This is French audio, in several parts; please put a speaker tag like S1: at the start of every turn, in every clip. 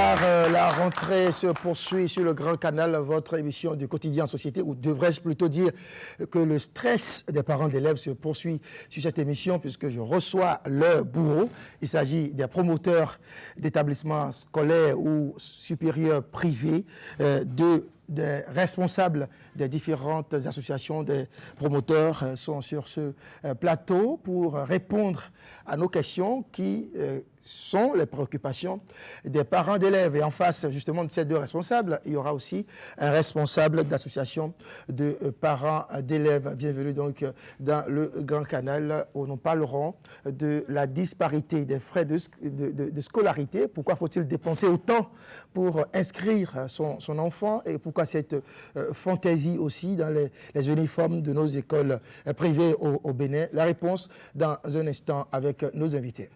S1: Bonsoir, la rentrée se poursuit sur le Grand Canal, votre émission du quotidien en société, ou devrais-je plutôt dire que le stress des parents d'élèves se poursuit sur cette émission puisque je reçois leur bourreau. Il s'agit des promoteurs d'établissements scolaires ou supérieurs privés, des responsables des différentes associations des promoteurs sont sur ce plateau pour répondre à nos questions qui sont les préoccupations des parents d'élèves. Et en face, justement, de ces deux responsables, il y aura aussi un responsable d'association de parents d'élèves. Bienvenue donc dans le Grand Canal où nous parlerons de la disparité des frais de scolarité. Pourquoi faut-il dépenser autant pour inscrire son enfant et pourquoi cette fantaisie aussi dans les uniformes de nos écoles privées au Bénin? La réponse dans un instant avec nos invités.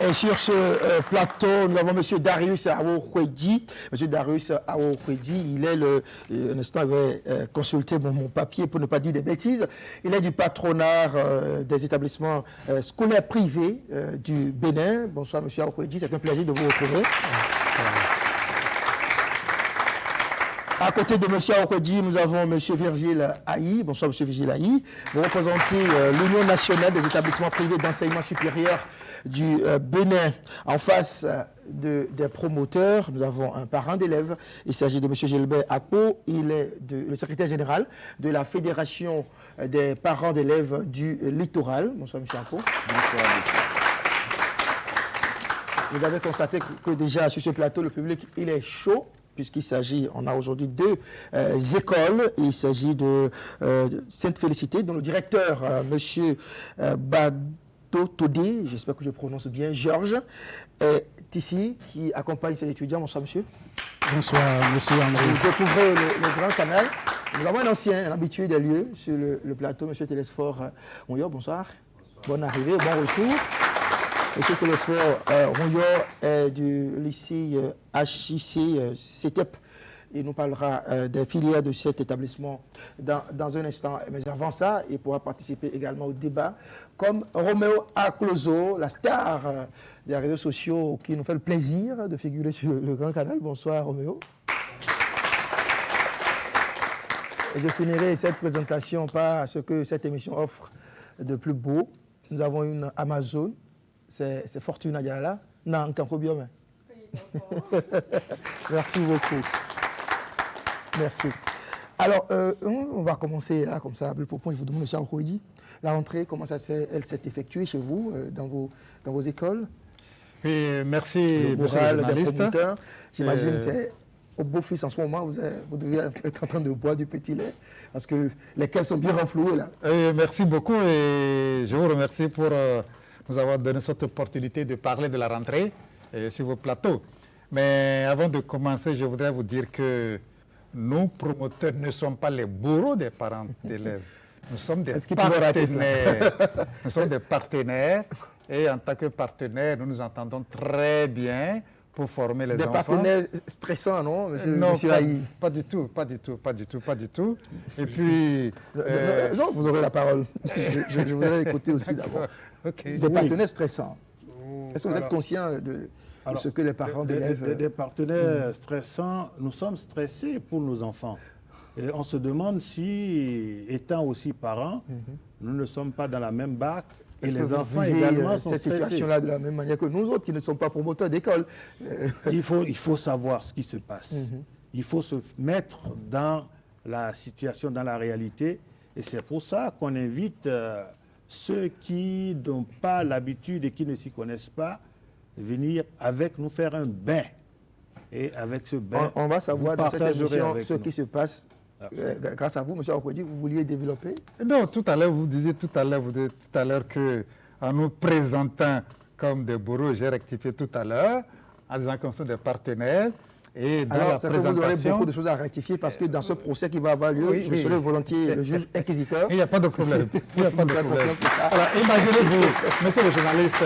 S1: Et sur ce plateau, nous avons M. Darius Awo-Kwedi. M. Darius Awo-Kwedi, il est un instant, j'avais consulté mon papier pour ne pas dire des bêtises. Il est du patronat des établissements scolaires privés du Bénin. Bonsoir M. Awo-Kwedi, c'est un plaisir de vous retrouver. À côté de M. Awo-Kwedi, nous avons M. Virgile Aïe. Bonsoir M. Virgile Aïe. Vous représentez l'Union nationale des établissements privés d'enseignement supérieur du Bénin. En face des promoteurs, nous avons un parent d'élèves. Il s'agit de M. Gilbert Akpo. Il est le secrétaire général de la Fédération des parents d'élèves du littoral. Bonsoir M. Akpo.
S2: Bonsoir monsieur.
S1: Vous avez constaté que déjà sur ce plateau, le public, il est chaud. Puisqu'il s'agit, on a aujourd'hui deux écoles. Il s'agit de Sainte-Félicité, dont le directeur, M. Bado Todé, j'espère que je prononce bien, Georges, est ici, qui accompagne ses étudiants. Bonsoir, monsieur.
S3: Bonsoir, monsieur André.
S1: Vous découvrez le Grand Canal. Nous avons un ancien, un habitué des lieux sur le plateau, M. Télésphore Ronyo. Bonsoir. Bonne arrivée, bon retour. M. Télésphore Ronyo est du lycée HIC CETEP. Il nous parlera des filières de cet établissement dans un instant. Mais avant ça, il pourra participer également au débat comme Roméo Acloso, la star des réseaux sociaux qui nous fait le plaisir de figurer sur le Grand Canal. Bonsoir Roméo. Et je finirai cette présentation par ce que cette émission offre de plus beau. Nous avons une Amazon. C'est Fortuna Dialala. Non, Kankobiome. Merci beaucoup. Merci. Alors, on va commencer là, comme ça. Pour point, je vous demande, M. Awo-Kwedi, la rentrée, comment elle s'est effectuée chez vous, dans vos écoles?
S3: Oui, merci,
S1: le moral des
S3: journaliste.
S1: promoteurs. J'imagine c'est au beau-fils en ce moment, vous devez être en train de boire du petit lait, parce que les caisses sont bien renflouées là.
S3: Merci beaucoup et je vous remercie pour nous avoir donné cette opportunité de parler de la rentrée sur vos plateaux. Mais avant de commencer, je voudrais vous dire que nous, promoteurs, ne sommes pas les bourreaux des parents d'élèves. Nous sommes des partenaires. Nous sommes des partenaires et en tant que partenaires, nous nous entendons très bien pour former les enfants.
S1: Des partenaires stressants, non, monsieur,
S3: non,
S1: monsieur
S3: pas du tout. Et puis...
S1: non, vous aurez la parole. Je voudrais écouter aussi d'abord.
S3: Okay.
S1: Des partenaires stressants. Est-ce que vous êtes conscient de ce que les parents d'élèves...
S2: Des partenaires stressants, nous sommes stressés pour nos enfants. Et on se demande si, étant aussi parents, nous ne sommes pas dans la même barque. Et les enfants également sont
S1: cette situation-là de la même manière que nous autres qui ne sommes pas promoteurs d'école.
S2: Il faut savoir ce qui se passe. Il faut se mettre dans la situation, dans la réalité. Et c'est pour ça qu'on invite ceux qui n'ont pas l'habitude et qui ne s'y connaissent pas de venir avec nous faire un bain. Et avec ce bain,
S1: on va savoir dans cette émission ce
S2: nous.
S1: qui se passe. Grâce à vous, M. Awo-Kwedi, vous vouliez développer?
S3: Non, tout à l'heure, vous disiez que en nous présentant comme des bourreaux, j'ai rectifié tout à l'heure, en disant qu'on sont des partenaires. Et dans
S1: alors,
S3: la
S1: c'est que vous aurez beaucoup de choses à rectifier parce que dans ce procès qui va avoir lieu, je serai volontiers le juge inquisiteur.
S3: Il n'y a pas de problème. Il n'y a pas de problème. Alors, imaginez-vous, monsieur le journaliste,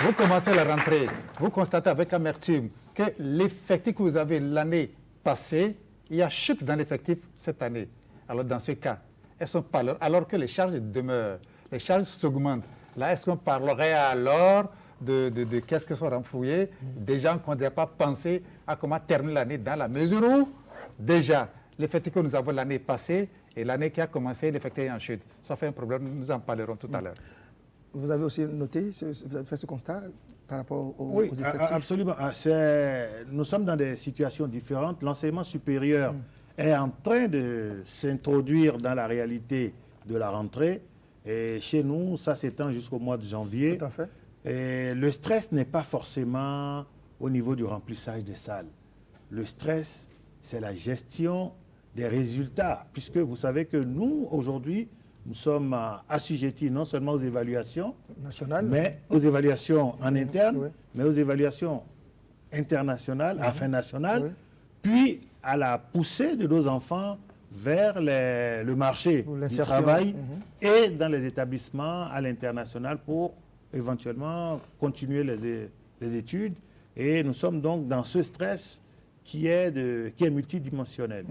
S3: vous commencez la rentrée, vous constatez avec amertume que l'effectif que vous avez l'année passée, il y a chute dans l'effectif cette année. Alors, dans ce cas, est-ce qu'on parle, alors que les charges demeurent, les charges s'augmentent, là, est-ce qu'on parlerait alors de caisses qui sont renflouées, des gens qui n'ont pas pensé à comment terminer l'année dans la mesure où, déjà, l'effectif que nous avons l'année passée et l'année qui a commencé, l'effectif est en chute. Ça fait un problème, nous en parlerons tout à l'heure.
S1: Vous avez aussi noté, vous avez fait ce constat par rapport aux effectifs?
S2: Absolument. Nous sommes dans des situations différentes. L'enseignement supérieur est en train de s'introduire dans la réalité de la rentrée. Et chez nous, ça s'étend jusqu'au mois de janvier.
S1: Tout à fait.
S2: Et le stress n'est pas forcément au niveau du remplissage des salles. Le stress, c'est la gestion des résultats, puisque vous savez que nous, aujourd'hui, nous sommes assujettis non seulement aux évaluations
S1: nationales,
S2: mais aux évaluations en interne,
S1: oui.
S2: mais aux évaluations internationales, enfin nationales,
S1: oui.
S2: puis à la poussée de nos enfants vers le marché du travail et dans les établissements à l'international pour éventuellement continuer les études. Et nous sommes donc dans ce stress qui est multidimensionnel.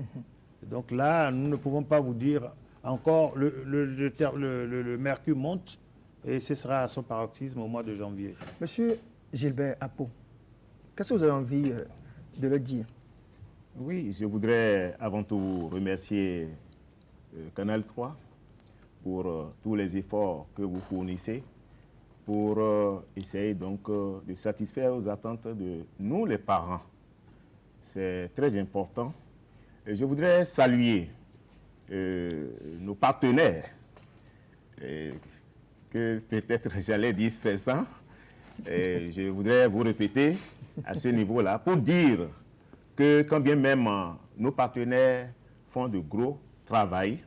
S2: Donc là, nous ne pouvons pas vous dire encore, le mercure monte et ce sera à son paroxysme au mois de janvier.
S1: Monsieur Gilbert Apo, qu'est-ce que vous avez envie de le dire?
S4: Oui, je voudrais avant tout remercier Canal 3 pour tous les efforts que vous fournissez pour essayer donc de satisfaire aux attentes de nous les parents. C'est très important. Et je voudrais saluer nos partenaires, que peut-être j'allais dire stressants. Et je voudrais vous répéter à ce niveau-là pour dire que quand bien même nos partenaires font de gros travail,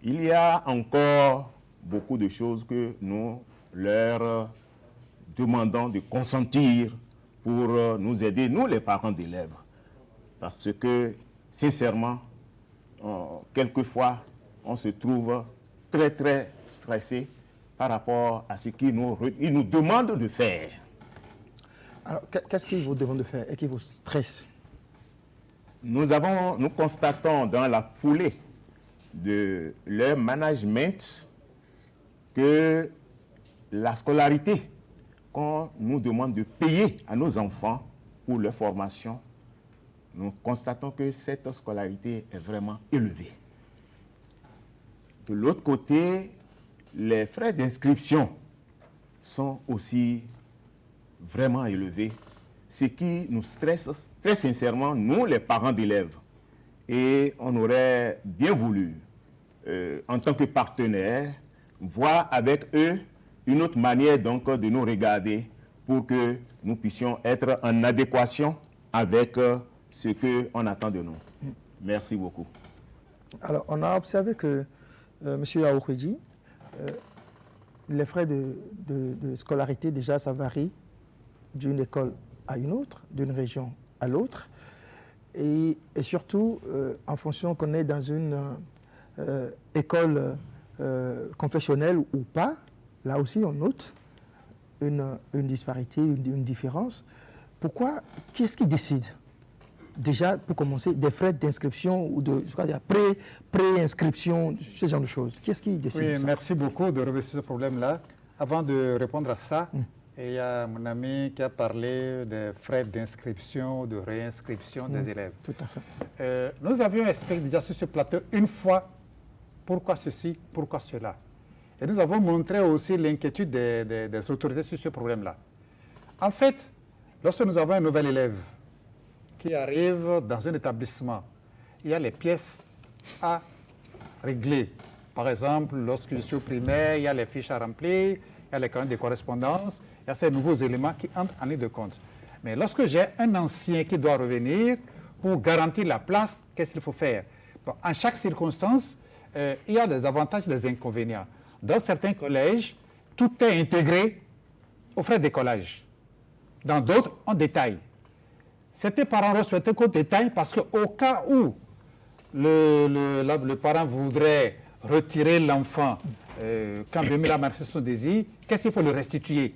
S4: il y a encore beaucoup de choses que nous leur demandons de consentir pour nous aider, nous les parents d'élèves. Parce que, sincèrement, quelquefois, on se trouve très, très stressé par rapport à ce qu'ils nous demandent de faire.
S1: Alors, qu'est-ce qu'ils vous demandent de faire et qui vous stresse?
S4: Nous constatons dans la foulée de leur management que la scolarité qu'on nous demande de payer à nos enfants pour leur formation, nous constatons que cette scolarité est vraiment élevée. De l'autre côté, les frais d'inscription sont aussi vraiment élevés, ce qui nous stresse très sincèrement, nous les parents d'élèves. Et on aurait bien voulu, en tant que partenaire, voir avec eux une autre manière donc de nous regarder pour que nous puissions être en adéquation avec ce qu'on attend de nous. Merci beaucoup.
S1: Alors, on a observé que M. Aoukhidji, les frais de scolarité, déjà, ça varie d'une école à une autre, d'une région à l'autre. Et surtout, en fonction qu'on est dans une école confessionnelle ou pas, là aussi, on note une disparité, une différence. Pourquoi? Qui est-ce qui décide? Déjà, pour commencer, des frais d'inscription ou de pré-inscription, ce genre de choses. Qui est-ce qui décide?
S3: Oui, merci beaucoup de revenir sur ce problème-là. Avant de répondre à ça, il y a mon ami qui a parlé des frais d'inscription, de réinscription des élèves.
S1: Tout à fait.
S3: Nous avions expliqué déjà sur ce plateau une fois pourquoi ceci, pourquoi cela. Et nous avons montré aussi l'inquiétude des autorités sur ce problème-là. En fait, lorsque nous avons un nouvel élève qui arrive dans un établissement, il y a les pièces à régler. Par exemple, lorsque je suis au primaire, il y a les fiches à remplir, il y a les carnets de correspondance, il y a ces nouveaux éléments qui entrent en ligne de compte. Mais lorsque j'ai un ancien qui doit revenir pour garantir la place, qu'est-ce qu'il faut faire? Bon, en chaque circonstance, il y a des avantages et des inconvénients. Dans certains collèges, tout est intégré aux frais d'écolage. Dans d'autres, on détaille. Certains parents souhaitaient qu'on détaille parce qu'au cas où le parent voudrait retirer l'enfant quand bien il a manifesté son désir, qu'est-ce qu'il faut le restituer?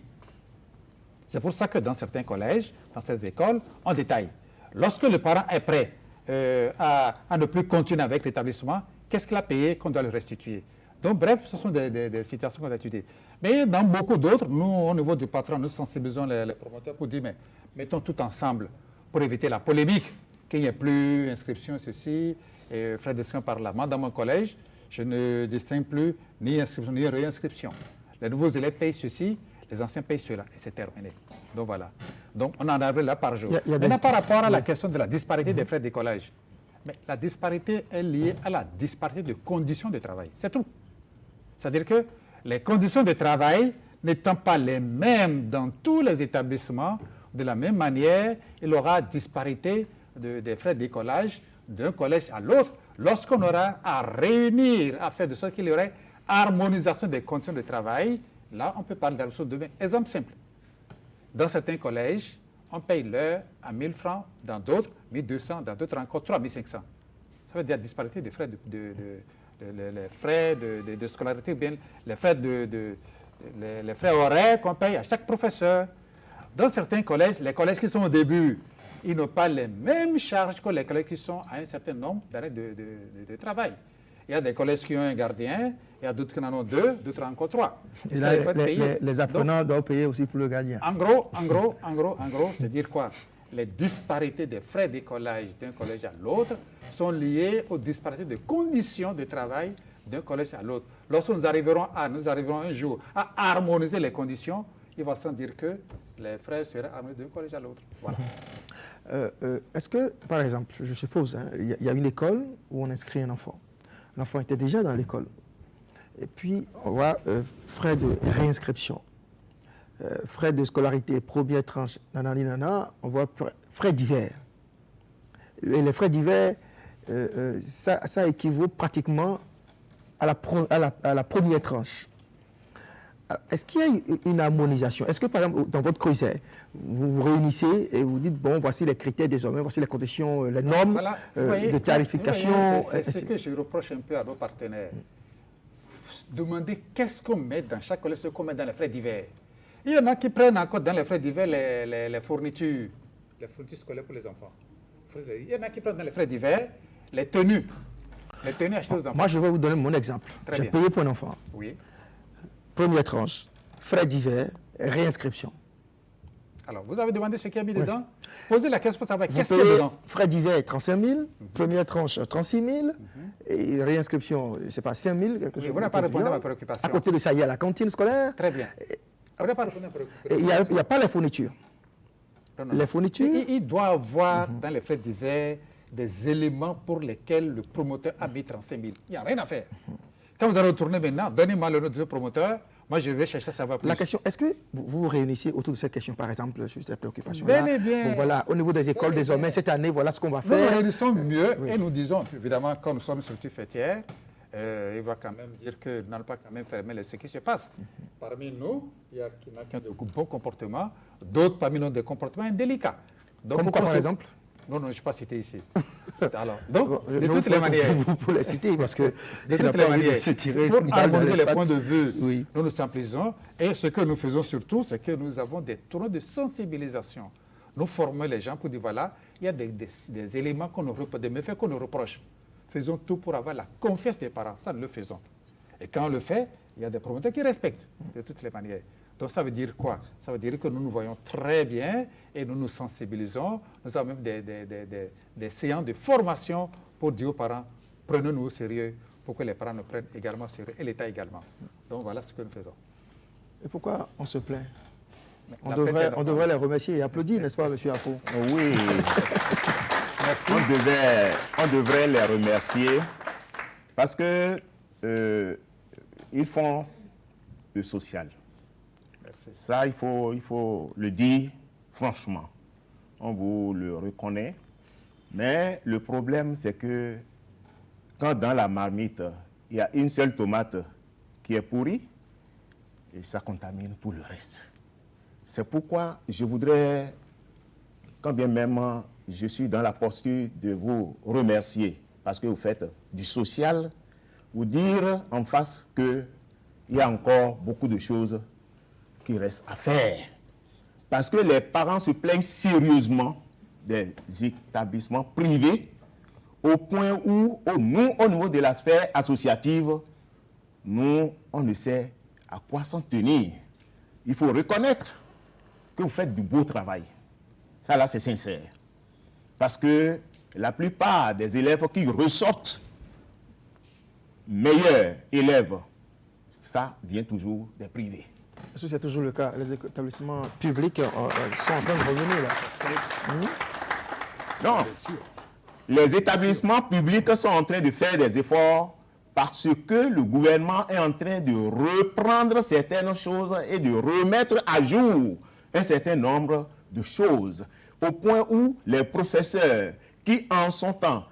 S3: C'est pour ça que dans certains collèges, dans certaines écoles, on détaille. Lorsque le parent est prêt à ne plus continuer avec l'établissement, qu'est-ce qu'il a payé qu'on doit le restituer? Donc, bref, ce sont des situations qu'on a étudiées. Mais dans beaucoup d'autres, nous, au niveau du patron, nous sensibilisons les promoteurs pour dire, mais mettons tout ensemble pour éviter la polémique, qu'il n'y ait plus inscription, ceci, et frais d'inscription par là. Moi, dans mon collège, je ne distingue plus ni inscription ni réinscription. Les nouveaux élèves payent ceci, les anciens payent cela, et c'est terminé. Donc voilà. Donc on en arrive là par jour. Maintenant, par rapport à la question de la disparité des frais de collège, mais la disparité est liée à la disparité de conditions de travail. C'est tout. C'est-à-dire que les conditions de travail n'étant pas les mêmes dans tous les établissements, de la même manière, il y aura disparité des frais d'écolage d'un collège à l'autre lorsqu'on aura à réunir, à faire de sorte qu'il y aurait harmonisation des conditions de travail. Là, on peut parler de demain. Exemple simple. Dans certains collèges, on paye l'heure à 1 000 francs, dans d'autres, 1 200, dans d'autres encore 3 500. Ça veut dire disparité des frais les frais de scolarité, ou bien les frais, les frais horaires qu'on paye à chaque professeur. Dans certains collèges, les collèges qui sont au début, ils n'ont pas les mêmes charges que les collèges qui sont à un certain nombre d'années de travail. Il y a des collèges qui ont un gardien, il y a d'autres qui en ont 2, d'autres encore 3.
S1: Et là, les apprenants doivent payer aussi pour le gardien.
S3: En gros, c'est dire quoi? Les disparités des frais d'écolage d'un collège à l'autre sont liées aux disparités de conditions de travail d'un collège à l'autre. Lorsque nous arriverons un jour à harmoniser les conditions, il va sans dire que les frais seraient harmonisés d'un collège à l'autre. Voilà.
S1: Est-ce que, par exemple, je suppose, il y a une école où on inscrit un enfant. L'enfant était déjà dans l'école. Et puis, on voit frais de réinscription, frais de scolarité, première tranche, on voit frais divers. Et les frais divers, ça équivaut pratiquement à la première tranche. Est-ce qu'il y a une harmonisation? Est-ce que, par exemple, dans votre creuset, vous vous réunissez et vous dites, bon, voici les critères désormais, voici les conditions, les normes de tarification?
S3: C'est ce que je reproche un peu à nos partenaires. Demander qu'est-ce qu'on met dans chaque collège, ce qu'on met dans les frais divers. Il y en a qui prennent encore dans les frais divers les fournitures scolaires pour les enfants. Il y en a qui prennent dans les frais divers les tenues achetées aux enfants.
S1: Moi, je vais vous donner mon exemple. J'ai payé pour un enfant.
S3: Oui.
S1: Première tranche, frais divers, réinscription.
S3: Alors, vous avez demandé ce qu'il y a mis dedans? Posez la question pour savoir qu'est-ce qu'il y a dedans.
S1: Frais divers, 35 000. Première tranche, 36 000. Et réinscription, je ne sais pas, 5 000. Quelque chose.
S3: Vous n'avez pas répondu à ma préoccupation.
S1: À côté de ça, il y a la cantine scolaire.
S3: Très bien. Vous n'avez pas répondu à ma préoccupation.
S1: Et il n'y a pas les fournitures.
S3: Non.
S1: Les fournitures.
S3: Il doit avoir dans les frais divers des éléments pour lesquels le promoteur a mis 35 000. Il n'y a rien à faire. Quand vous allez retourner maintenant, donnez-moi le nom de ce promoteur. Moi, je vais chercher à savoir plus.
S1: La question, est-ce que vous vous réunissez autour de cette question, par exemple, sur cette préoccupation-là?
S3: Bien.
S1: Bon, voilà, au niveau des écoles, désormais, cette année, voilà ce qu'on va faire.
S3: Nous nous réunissons mieux et nous disons, évidemment, quand nous sommes sur structure fêtière, il va quand même dire que nous n'allons pas quand même fermer ce qui se passe. Parmi nous, il y en a qui ont de bons comportements, d'autres parmi nous ont des comportements indélicats. Donc,
S1: comme quoi, par exemple?
S3: Non, je ne vais pas citer ici. Alors, donc, de toutes les manières.
S1: Vous pouvez les citer parce que
S3: de toutes les manières, pour harmoniser les points de vue,
S1: oui.
S3: nous nous simplisons. Et ce que nous faisons surtout, c'est que nous avons des tournois de sensibilisation. Nous formons les gens pour dire voilà, il y a des éléments qu'on nous reproche, des méfaits qu'on nous reproche. Faisons tout pour avoir la confiance des parents. Ça, nous le faisons. Et quand on le fait, il y a des promoteurs qui respectent de toutes les manières. Donc ça veut dire quoi? Ça veut dire que nous nous voyons très bien et nous nous sensibilisons. Nous avons même des séances de formation pour dire aux parents, prenez-nous au sérieux pour que les parents nous prennent également au sérieux et l'État également. Donc voilà ce que nous faisons.
S1: Et pourquoi on se plaint? On devrait les remercier et applaudir, n'est-ce pas, M. Apo?
S4: Oui. Merci. On devrait les remercier parce que ils font le social. Ça, il faut le dire franchement. On vous le reconnaît. Mais le problème, c'est que quand dans la marmite, il y a une seule tomate qui est pourrie, et ça contamine tout le reste. C'est pourquoi je voudrais, quand bien même je suis dans la posture de vous remercier, parce que vous faites du social, vous dire en face qu'il y a encore beaucoup de choses qui reste à faire. Parce que les parents se plaignent sérieusement des établissements privés au point où, nous, au niveau de la sphère associative, nous, on ne sait à quoi s'en tenir. Il faut reconnaître que vous faites du beau travail. Ça, là, c'est sincère. Parce que la plupart des élèves qui ressortent meilleurs élèves, ça vient toujours des privés.
S1: Est-ce que c'est toujours le cas? Les établissements publics sont en train de revenir là.
S4: Non, les établissements publics sont en train de faire des efforts parce que le gouvernement est en train de reprendre certaines choses et de remettre à jour un certain nombre de choses, au point où les professeurs qui en son temps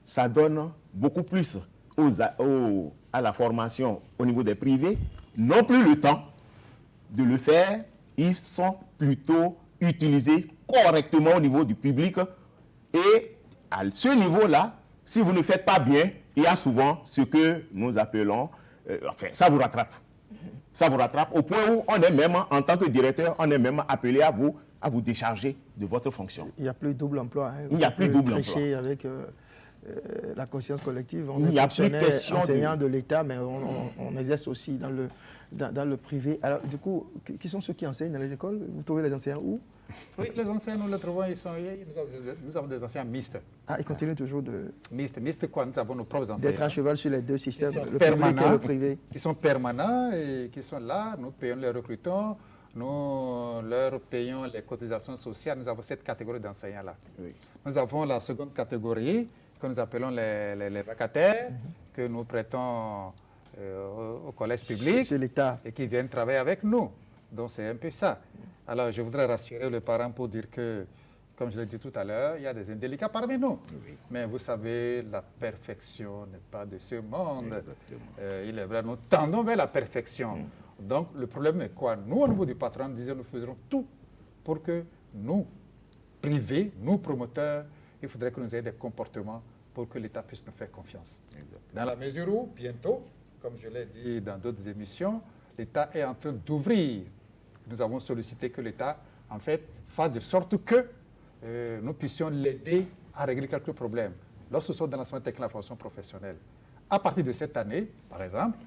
S4: s'adonnent beaucoup plus à la formation au niveau des privés, n'ont plus le temps de le faire, ils sont plutôt utilisés correctement au niveau du public. Et à ce niveau-là, si vous ne faites pas bien, il y a souvent ce que nous appelons, enfin, ça vous rattrape. Ça vous rattrape au point où on est même, en tant que directeur, on est même appelé à vous décharger de votre fonction.
S1: Il n'y a plus de double emploi. Hein.
S4: Il n'y a plus de double
S1: tricher
S4: emploi.
S1: avec la conscience collective. On
S4: Il
S1: est
S4: n'y a plus
S1: fonctionnaire,
S4: question
S1: enseignant de l'État, mais on exerce aussi dans le privé. Alors, du coup, qui sont ceux qui enseignent dans les écoles? Vous trouvez les enseignants où?
S3: Oui, les enseignants, nous les trouvons, nous avons des enseignants mixtes.
S1: Ah, ils continuent toujours
S3: Mixtes quoi? Nous avons nos propres
S1: d'être à
S3: enseignants.
S1: cheval sur les deux systèmes,
S3: Ils sont
S1: le public et
S3: permanents.
S1: le privé.
S3: Qui sont permanents et qui sont là. Nous payons les recrutants, nous leur payons les cotisations sociales. Nous avons cette catégorie d'enseignants-là.
S4: Oui.
S3: Nous avons la seconde catégorie que nous appelons les vacataires, que nous prêtons au collège public
S1: C'est l'État.
S3: et qui viennent travailler avec nous. Donc c'est un peu ça. Alors je voudrais rassurer les parents pour dire que, comme je l'ai dit tout à l'heure, il y a des indélicats parmi nous.
S4: Oui.
S3: Mais vous savez, la perfection n'est pas de ce monde. Il est vrai, nous tendons vers la perfection. Donc le problème est quoi? Nous, au niveau du patron, nous disions nous faisons tout pour que nous, privés, nous promoteurs, il faudrait que nous ayons des comportements pour que l'État puisse nous faire confiance.
S4: Exactement.
S3: Dans la mesure où, bientôt, comme je l'ai dit dans d'autres émissions, l'État est en train d'ouvrir. Nous avons sollicité que l'État, en fait, fasse de sorte que nous puissions l'aider à régler quelques problèmes. Lorsque ce soit dans l'enseignement technique et la formation professionnelle. À partir de cette année, par exemple,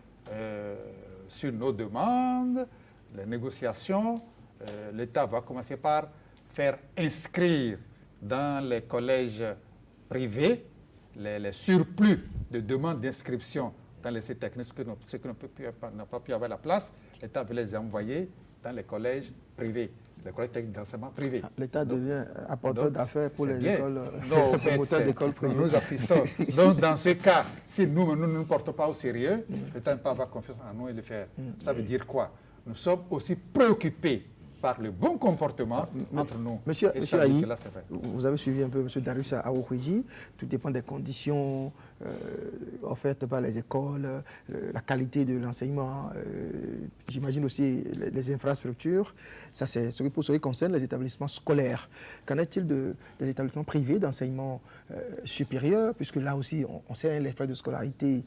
S3: sur nos demandes, les négociations, l'État va commencer par faire inscrire dans les collèges privés les surplus de demandes d'inscription dans les lycées techniques, ce qui n'a pas pu avoir la place, l'État veut les envoyer dans les collèges privés, les collèges techniques d'enseignement privés.
S1: L'État devient apporteur d'affaires pour les
S3: bien.
S1: écoles,
S3: Non, en
S1: les
S3: fait,
S1: promoteurs d'écoles privées.
S3: nous assistons. Donc, dans ce cas, si nous ne nous portons pas au sérieux, l'État ne peut pas avoir confiance en nous et le faire. Ça veut dire quoi? Nous sommes aussi préoccupés par le bon comportement entre nous.
S1: Monsieur
S3: Et ça veut dire
S1: Aïe,
S3: que là, c'est vrai.
S1: vous avez suivi un peu M. Darius Aoukhouidji. Tout dépend des conditions offertes par les écoles, la qualité de l'enseignement, j'imagine aussi les infrastructures. Ça, c'est pour ce qui concerne les établissements scolaires. Qu'en est-il des établissements privés d'enseignement supérieur? Puisque là aussi, on sait les frais de scolarité,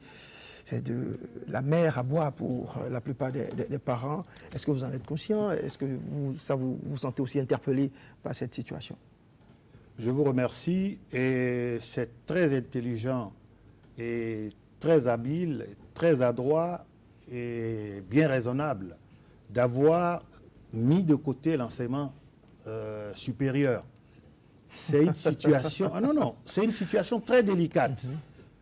S1: c'est de la mer à boire pour la plupart des parents. Est-ce que vous en êtes conscient? Est-ce que vous vous sentez aussi interpellé par cette situation?
S2: Je vous remercie et c'est très intelligent et très habile, très adroit et bien raisonnable d'avoir mis de côté l'enseignement supérieur. C'est une situation, c'est une situation très délicate.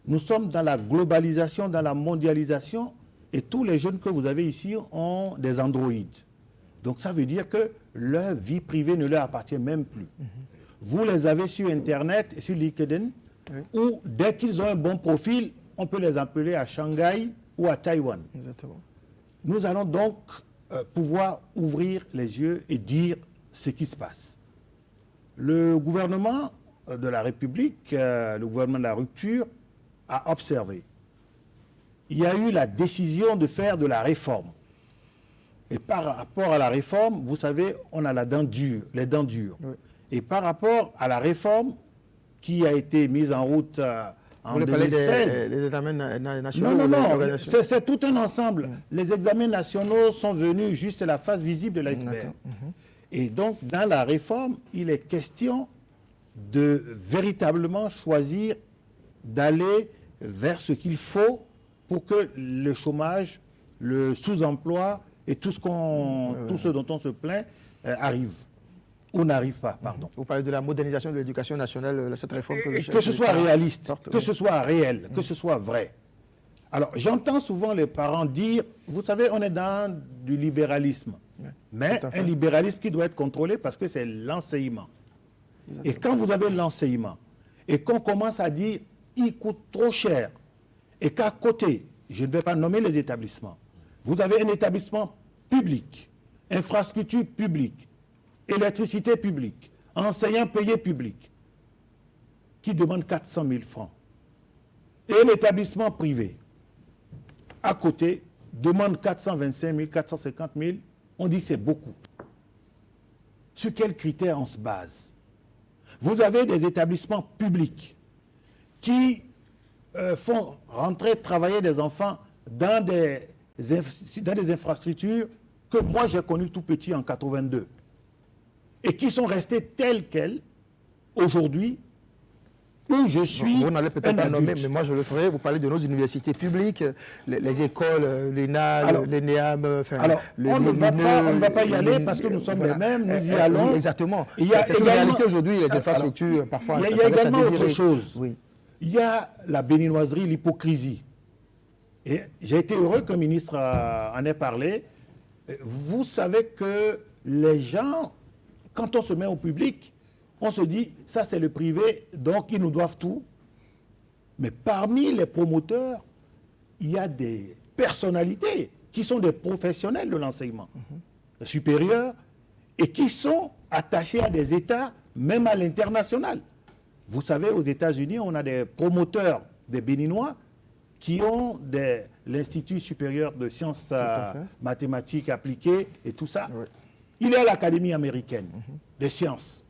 S2: Nous sommes dans la globalisation, dans la mondialisation, et tous les jeunes que vous avez ici ont des androïdes. Donc ça veut dire que leur vie privée ne leur appartient même plus. Vous les avez sur Internet et sur LinkedIn, où dès qu'ils ont un bon profil, on peut les appeler à Shanghai ou à Taïwan.
S1: Exactement.
S2: Nous allons donc pouvoir ouvrir les yeux et dire ce qui se passe. Le gouvernement de la République, le gouvernement de la rupture, a observé. Il y a eu la décision de faire de la réforme. Et par rapport à la réforme, vous savez, on a les dents dures.
S1: Oui.
S2: Et par rapport à la réforme qui a été mise en route en
S1: Vous voulez parler
S2: 2016...
S1: des examens nationaux?
S2: Non, c'est tout un ensemble. Les examens nationaux sont venus juste à la face visible de l'iceberg. Et donc, dans la réforme, il est question de véritablement choisir d'aller vers ce qu'il faut pour que le chômage, le sous-emploi et tout ce dont on se plaint arrive. Ou n'arrive pas, pardon.
S1: Vous parlez de la modernisation de l'éducation nationale, cette réforme
S2: Que ce soit réaliste, que ce soit réel, que ce soit vrai. Alors, j'entends souvent les parents dire, vous savez, on est dans du libéralisme. Mais un libéralisme qui doit être contrôlé parce que c'est l'enseignement. Et quand vous avez l'enseignement, et qu'on commence à dire, il coûte trop cher, et qu'à côté, je ne vais pas nommer les établissements, vous avez un établissement public, infrastructure publique, électricité publique, enseignants payés publics, qui demande 400 000 francs. Et un établissement privé, à côté, demande 425 000, 450 000, on dit que c'est beaucoup. Sur quels critères on se base? Vous avez des établissements publics qui font rentrer, travailler des enfants dans des infrastructures que moi j'ai connues tout petit en 82 et qui sont restées telles quelles aujourd'hui où je suis.
S1: Vous n'allez peut-être pas nommer, mais moi je le ferai. Vous parlez de nos universités publiques, les écoles, l'ENA, l'ENEAM.
S2: Alors, on ne va pas y aller parce que nous sommes les mêmes, nous y allons.
S1: Oui, exactement.
S2: C'est
S1: une réalité aujourd'hui, les infrastructures, parfois,
S2: il y a également autre chose.
S1: Oui.
S2: Il y a la béninoiserie, l'hypocrisie. Et j'ai été heureux que le ministre en ait parlé. Vous savez que les gens, quand on se met au public, on se dit, ça c'est le privé, donc ils nous doivent tout. Mais parmi les promoteurs, il y a des personnalités qui sont des professionnels de l'enseignement supérieur et qui sont attachés à des États, même à l'international. Vous savez, aux États-Unis, on a des promoteurs, des Béninois, qui ont l'Institut supérieur de sciences mathématiques appliquées et tout ça. Oui. Il est à l'Académie américaine des sciences.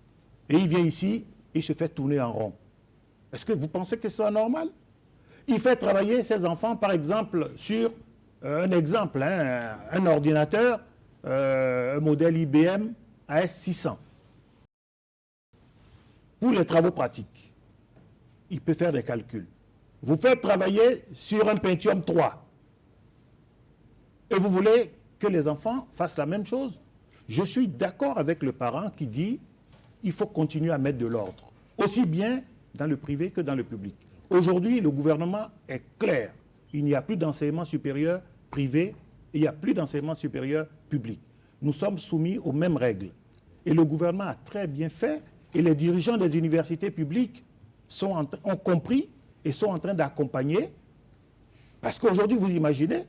S2: Et il vient ici, il se fait tourner en rond. Est-ce que vous pensez que c'est normal? Il fait travailler ses enfants, par exemple, sur un ordinateur, un modèle IBM AS600. Pour les travaux pratiques, il peut faire des calculs. Vous faites travailler sur un Pentium 3. Et vous voulez que les enfants fassent la même chose? Je suis d'accord avec le parent qui dit il faut continuer à mettre de l'ordre, aussi bien dans le privé que dans le public. Aujourd'hui, le gouvernement est clair. Il n'y a plus d'enseignement supérieur privé et il n'y a plus d'enseignement supérieur public. Nous sommes soumis aux mêmes règles. Et le gouvernement a très bien fait et les dirigeants des universités publiques ont compris et sont en train d'accompagner. Parce qu'aujourd'hui, vous imaginez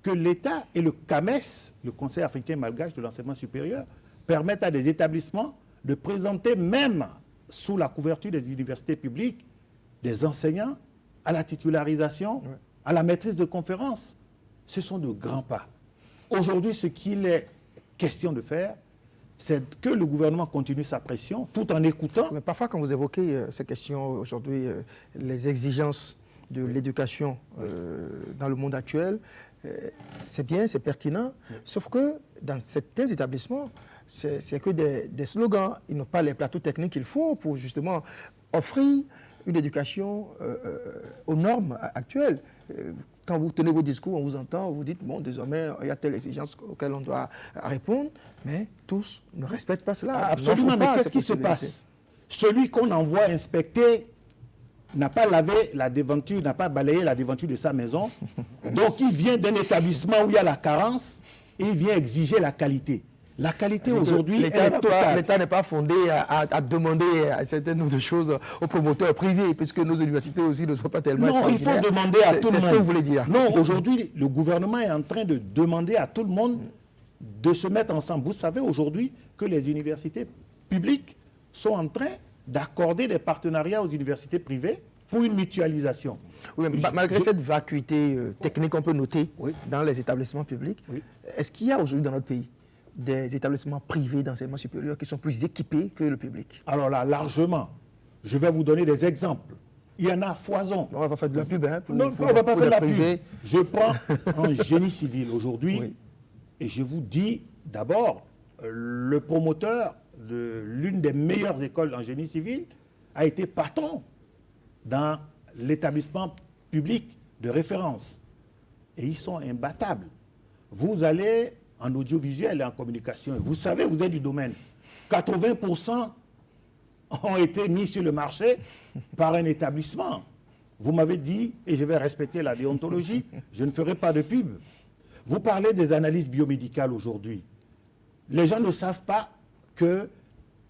S2: que l'État et le CAMES, le Conseil africain malgache de l'enseignement supérieur, permettent à des établissements de présenter, même sous la couverture des universités publiques, des enseignants à la titularisation, à la maîtrise de conférences. Ce sont de grands pas. Aujourd'hui, ce qu'il est question de faire, c'est que le gouvernement continue sa pression tout en écoutant.
S1: Mais parfois, quand vous évoquez ces questions aujourd'hui, les exigences de l'éducation dans le monde actuel, c'est bien, c'est pertinent, sauf que dans certains établissements, c'est que des slogans. Ils n'ont pas les plateaux techniques qu'il faut pour justement offrir une éducation aux normes actuelles. Quand vous tenez vos discours, on vous entend, vous dites, bon, désormais, il y a telle exigence auxquelles on doit répondre, mais tous ne respectent pas cela.
S2: Absolument, mais qu'est-ce qui se passe? Celui qu'on envoie inspecter n'a pas lavé la devanture, n'a pas balayé la devanture de sa maison. Donc, il vient d'un établissement où il y a la carence et il vient exiger la qualité. La qualité aujourd'hui,
S1: l'État n'est pas fondé à demander un certain nombre de choses aux promoteurs privés, puisque nos universités aussi ne sont pas tellement...
S2: Non, il faut demander à tout le monde.
S1: C'est ce que vous voulez dire.
S2: Non, aujourd'hui, le gouvernement est en train de demander à tout le monde de se mettre ensemble. Vous savez aujourd'hui que les universités publiques sont en train d'accorder des partenariats aux universités privées pour une mutualisation.
S1: Oui, mais malgré cette vacuité technique qu'on peut noter dans les établissements publics, est-ce qu'il y a aujourd'hui dans notre pays des établissements privés d'enseignement supérieur qui sont plus équipés que le public?
S2: Alors là, largement. Je vais vous donner des exemples. Il y en a à foison.
S1: On va pas faire de la pub, hein,
S2: non, on ne va pas faire de la pub. Je prends un génie civil aujourd'hui et je vous dis d'abord, le promoteur de l'une des meilleures écoles en génie civil a été patron dans l'établissement public de référence. et ils sont imbattables. Vous allez en audiovisuel et en communication, et vous savez, vous êtes du domaine, 80% ont été mis sur le marché par un établissement. Vous m'avez dit, et je vais respecter la déontologie, je ne ferai pas de pub. Vous parlez des analyses biomédicales aujourd'hui. Les gens ne savent pas que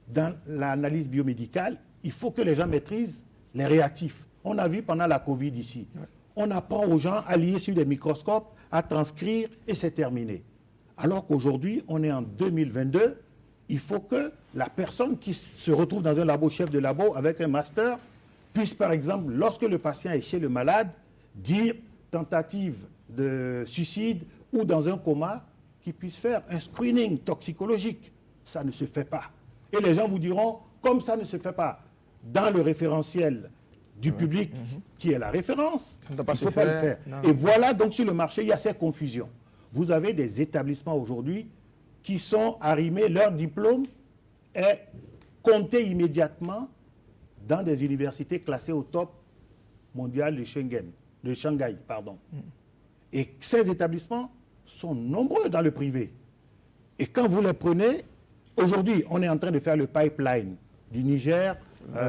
S2: dans l'analyse biomédicale, il faut que les gens maîtrisent les réactifs. On a vu pendant la Covid ici. On apprend aux gens à lier sur des microscopes, à transcrire, et c'est terminé. Alors qu'aujourd'hui, on est en 2022, il faut que la personne qui se retrouve dans un labo, chef de labo, avec un master, puisse, par exemple, lorsque le patient est chez le malade, dire tentative de suicide ou dans un coma, qu'il puisse faire un screening toxicologique. Ça ne se fait pas. Et les gens vous diront, comme ça ne se fait pas dans le référentiel du public, qui est la référence, il ne faut pas le faire. Non. Et voilà, donc sur le marché, il y a ces confusions. Vous avez des établissements aujourd'hui qui sont arrimés, leur diplôme est compté immédiatement dans des universités classées au top mondial de Shanghai. Et ces établissements sont nombreux dans le privé. Et quand vous les prenez, aujourd'hui, on est en train de faire le pipeline du Niger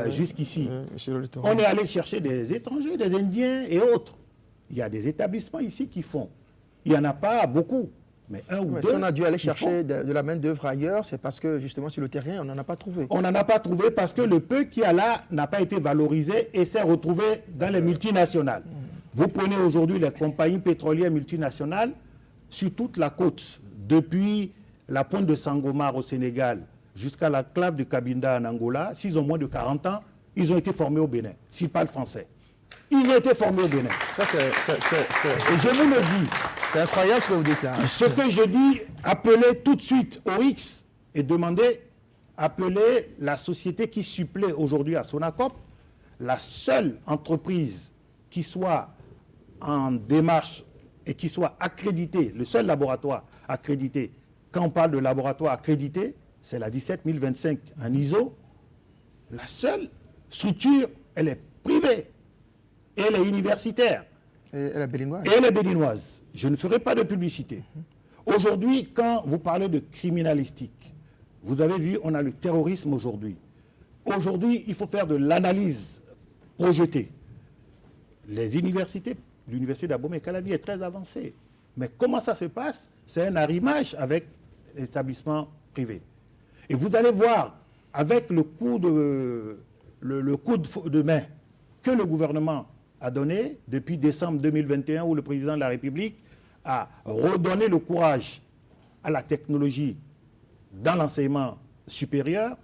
S2: jusqu'ici. On est allé chercher des étrangers, des Indiens et autres. Il y a des établissements ici qui font. Il n'y en a pas beaucoup, mais un ou deux.
S1: Si on a dû aller chercher de la main-d'œuvre ailleurs, c'est parce que justement sur le terrain, on n'en a pas trouvé.
S2: On n'en a pas trouvé parce que le peu qu'il y a là n'a pas été valorisé et s'est retrouvé dans les multinationales. Vous prenez aujourd'hui les compagnies pétrolières multinationales sur toute la côte, depuis la pointe de Sangomar au Sénégal jusqu'à la clave de Cabinda en Angola. S'ils ont moins de 40 ans, ils ont été formés au Bénin, s'ils parlent français. Ils ont été formés au Bénin.
S1: Ça,
S2: et je vous le dis.
S1: C'est incroyable ce que vous dites là.
S2: Ce que je dis, appelez tout de suite Oryx et demandez, appelez la société qui supplée aujourd'hui à Sonacop, la seule entreprise qui soit en démarche et qui soit accréditée, le seul laboratoire accrédité. Quand on parle de laboratoire accrédité, c'est la 17025 en ISO. La seule structure, elle est privée. Et elle est universitaire.
S1: Et elle est béninoise.
S2: Et elle est béninoise. Je ne ferai pas de publicité. Aujourd'hui, quand vous parlez de criminalistique, vous avez vu, on a le terrorisme aujourd'hui. Aujourd'hui, il faut faire de l'analyse projetée. Les universités, l'université d'Abomey-Calavi est très avancée. Mais comment ça se passe? C'est un arrimage avec l'établissement privé. Et vous allez voir, avec le coup de main que le gouvernement a donné depuis décembre 2021, où le président de la République a redonné le courage à la technologie dans l'enseignement supérieur,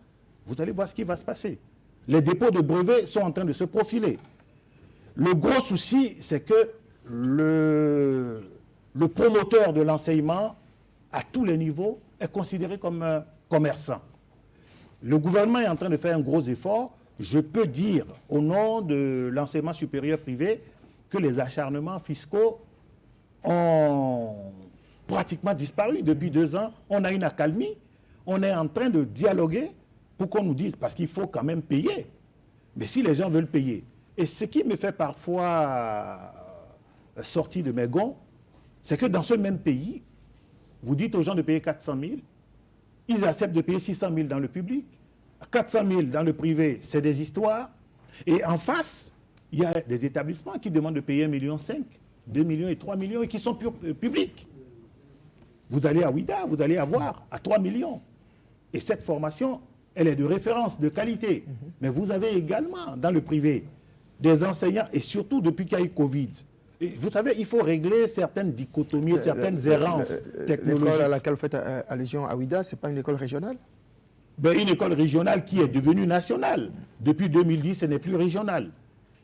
S2: vous allez voir ce qui va se passer. Les dépôts de brevets sont en train de se profiler. Le gros souci, c'est que le promoteur de l'enseignement, à tous les niveaux, est considéré comme un commerçant. Le gouvernement est en train de faire un gros effort. Je peux dire, au nom de l'enseignement supérieur privé, que les acharnements fiscaux ont pratiquement disparu. Depuis 2 ans, on a une accalmie. On est en train de dialoguer pour qu'on nous dise, parce qu'il faut quand même payer. Mais si les gens veulent payer. Et ce qui me fait parfois sortir de mes gonds, c'est que dans ce même pays, vous dites aux gens de payer 400 000, ils acceptent de payer 600 000 dans le public. 400 000 dans le privé, c'est des histoires. Et en face, il y a des établissements qui demandent de payer 1,5 million, 2 millions et 3 millions et qui sont publics. Vous allez à Ouida, vous allez avoir à 3 millions. Et cette formation, elle est de référence, de qualité. Mais vous avez également dans le privé des enseignants, et surtout depuis qu'il y a eu Covid. Et vous savez, il faut régler certaines dichotomies, certaines errances technologiques.
S1: L'école à laquelle vous faites allusion à Ouida, ce n'est pas une école régionale?
S2: Ben, une école régionale qui est devenue nationale. Depuis 2010, ce n'est plus régional.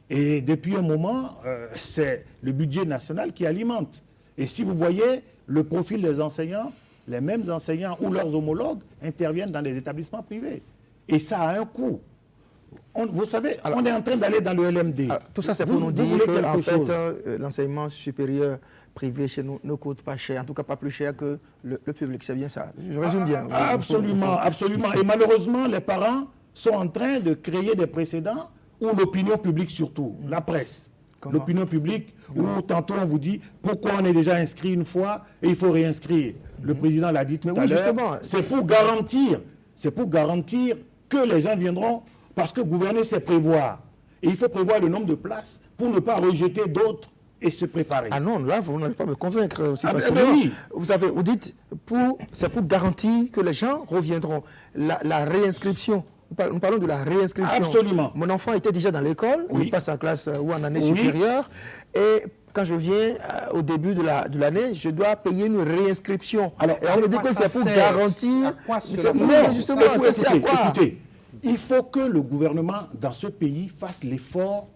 S2: Et depuis un moment, c'est le budget national qui alimente. Et si vous voyez le profil des enseignants, les mêmes enseignants ou leurs homologues interviennent dans les établissements privés. Et ça a un coût. Vous savez, on est en train d'aller dans le LMD.
S1: Tout ça, c'est pour nous dire que en fait, l'enseignement supérieur privé chez nous ne coûte pas cher, en tout cas pas plus cher que le public. C'est bien ça. Je résume bien.
S2: Absolument, absolument. Et malheureusement, les parents sont en train de créer des précédents où l'opinion publique surtout, la presse, l'opinion publique, où tantôt on vous dit pourquoi on est déjà inscrit une fois et il faut réinscrire. Le président l'a dit tout à l'heure. C'est pour garantir que les gens viendront, parce que gouverner, c'est prévoir. Et il faut prévoir le nombre de places pour ne pas rejeter d'autres et se préparer.
S1: Ah non, là, vous n'allez pas me convaincre aussi
S2: facilement.
S1: Oui. Vous dites, c'est pour garantir que les gens reviendront. La réinscription, nous parlons de la réinscription.
S2: Absolument.
S1: Mon enfant était déjà dans l'école, il passe en classe ou en année supérieure, et quand je viens au début de l'année, je dois payer une réinscription.
S2: Alors,
S1: et on me dit que c'est pour garantir...
S2: Non, justement, c'est à quoi? Écoutez, il faut que le gouvernement dans ce pays fasse l'effort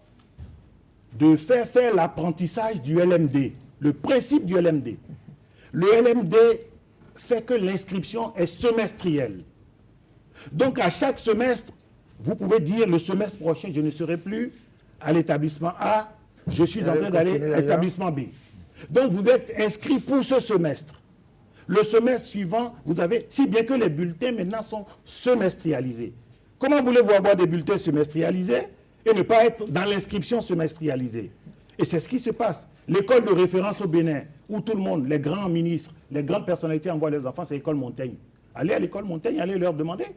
S2: de faire l'apprentissage du LMD, le principe du LMD. Le LMD fait que l'inscription est semestrielle. Donc, à chaque semestre, vous pouvez dire le semestre prochain, je ne serai plus à l'établissement A, je suis en train d'aller à l'établissement B. Donc, vous êtes inscrit pour ce semestre. Le semestre suivant, vous avez, si bien que les bulletins maintenant sont semestrialisés. Comment voulez-vous avoir des bulletins semestrialisés et ne pas être dans l'inscription semestrialisée? Et c'est ce qui se passe. L'école de référence au Bénin, où tout le monde, les grands ministres, les grandes personnalités envoient les enfants, c'est l'école Montaigne. Allez à l'école Montaigne, allez leur demander.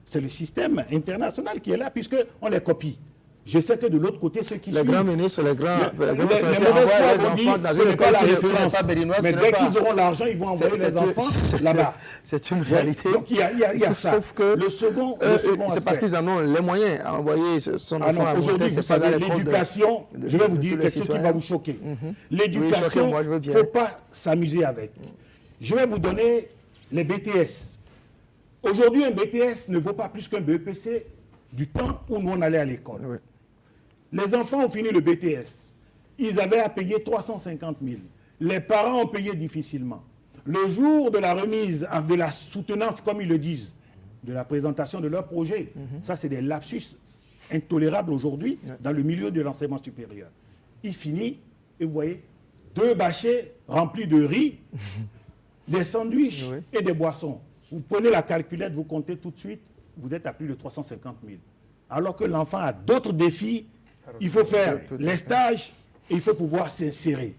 S2: C'est le système international qui est là, puisqu'on les copie. Je sais que de l'autre côté, ceux qui
S1: les grands ministres, les
S2: mauvaises foi vont dire ce n'est pas la référence. Mais dès qu'ils auront l'argent, ils vont envoyer les enfants là-bas.
S1: C'est une réalité.
S2: Donc il y a ça.
S1: Sauf que
S2: le second
S1: c'est parce qu'ils en ont les moyens à envoyer son enfant à
S2: aujourd'hui, vous savez, l'éducation, je vais vous dire quelque chose qui va vous choquer. L'éducation, il ne faut pas s'amuser avec. Je vais vous donner les BTS. Aujourd'hui, un BTS ne vaut pas plus qu'un BEPC du temps où nous on allait à l'école. Oui. Les enfants ont fini le BTS. Ils avaient à payer 350 000. Les parents ont payé difficilement. Le jour de la remise, de la soutenance, comme ils le disent, de la présentation de leur projet, ça c'est des lapsus intolérables aujourd'hui dans le milieu de l'enseignement supérieur. Il finit, et vous voyez, 2 bâchets remplis de riz, des sandwichs et des boissons. Vous prenez la calculette, vous comptez tout de suite, vous êtes à plus de 350 000. Alors que l'enfant a d'autres défis, il faut faire les stages et il faut pouvoir s'insérer.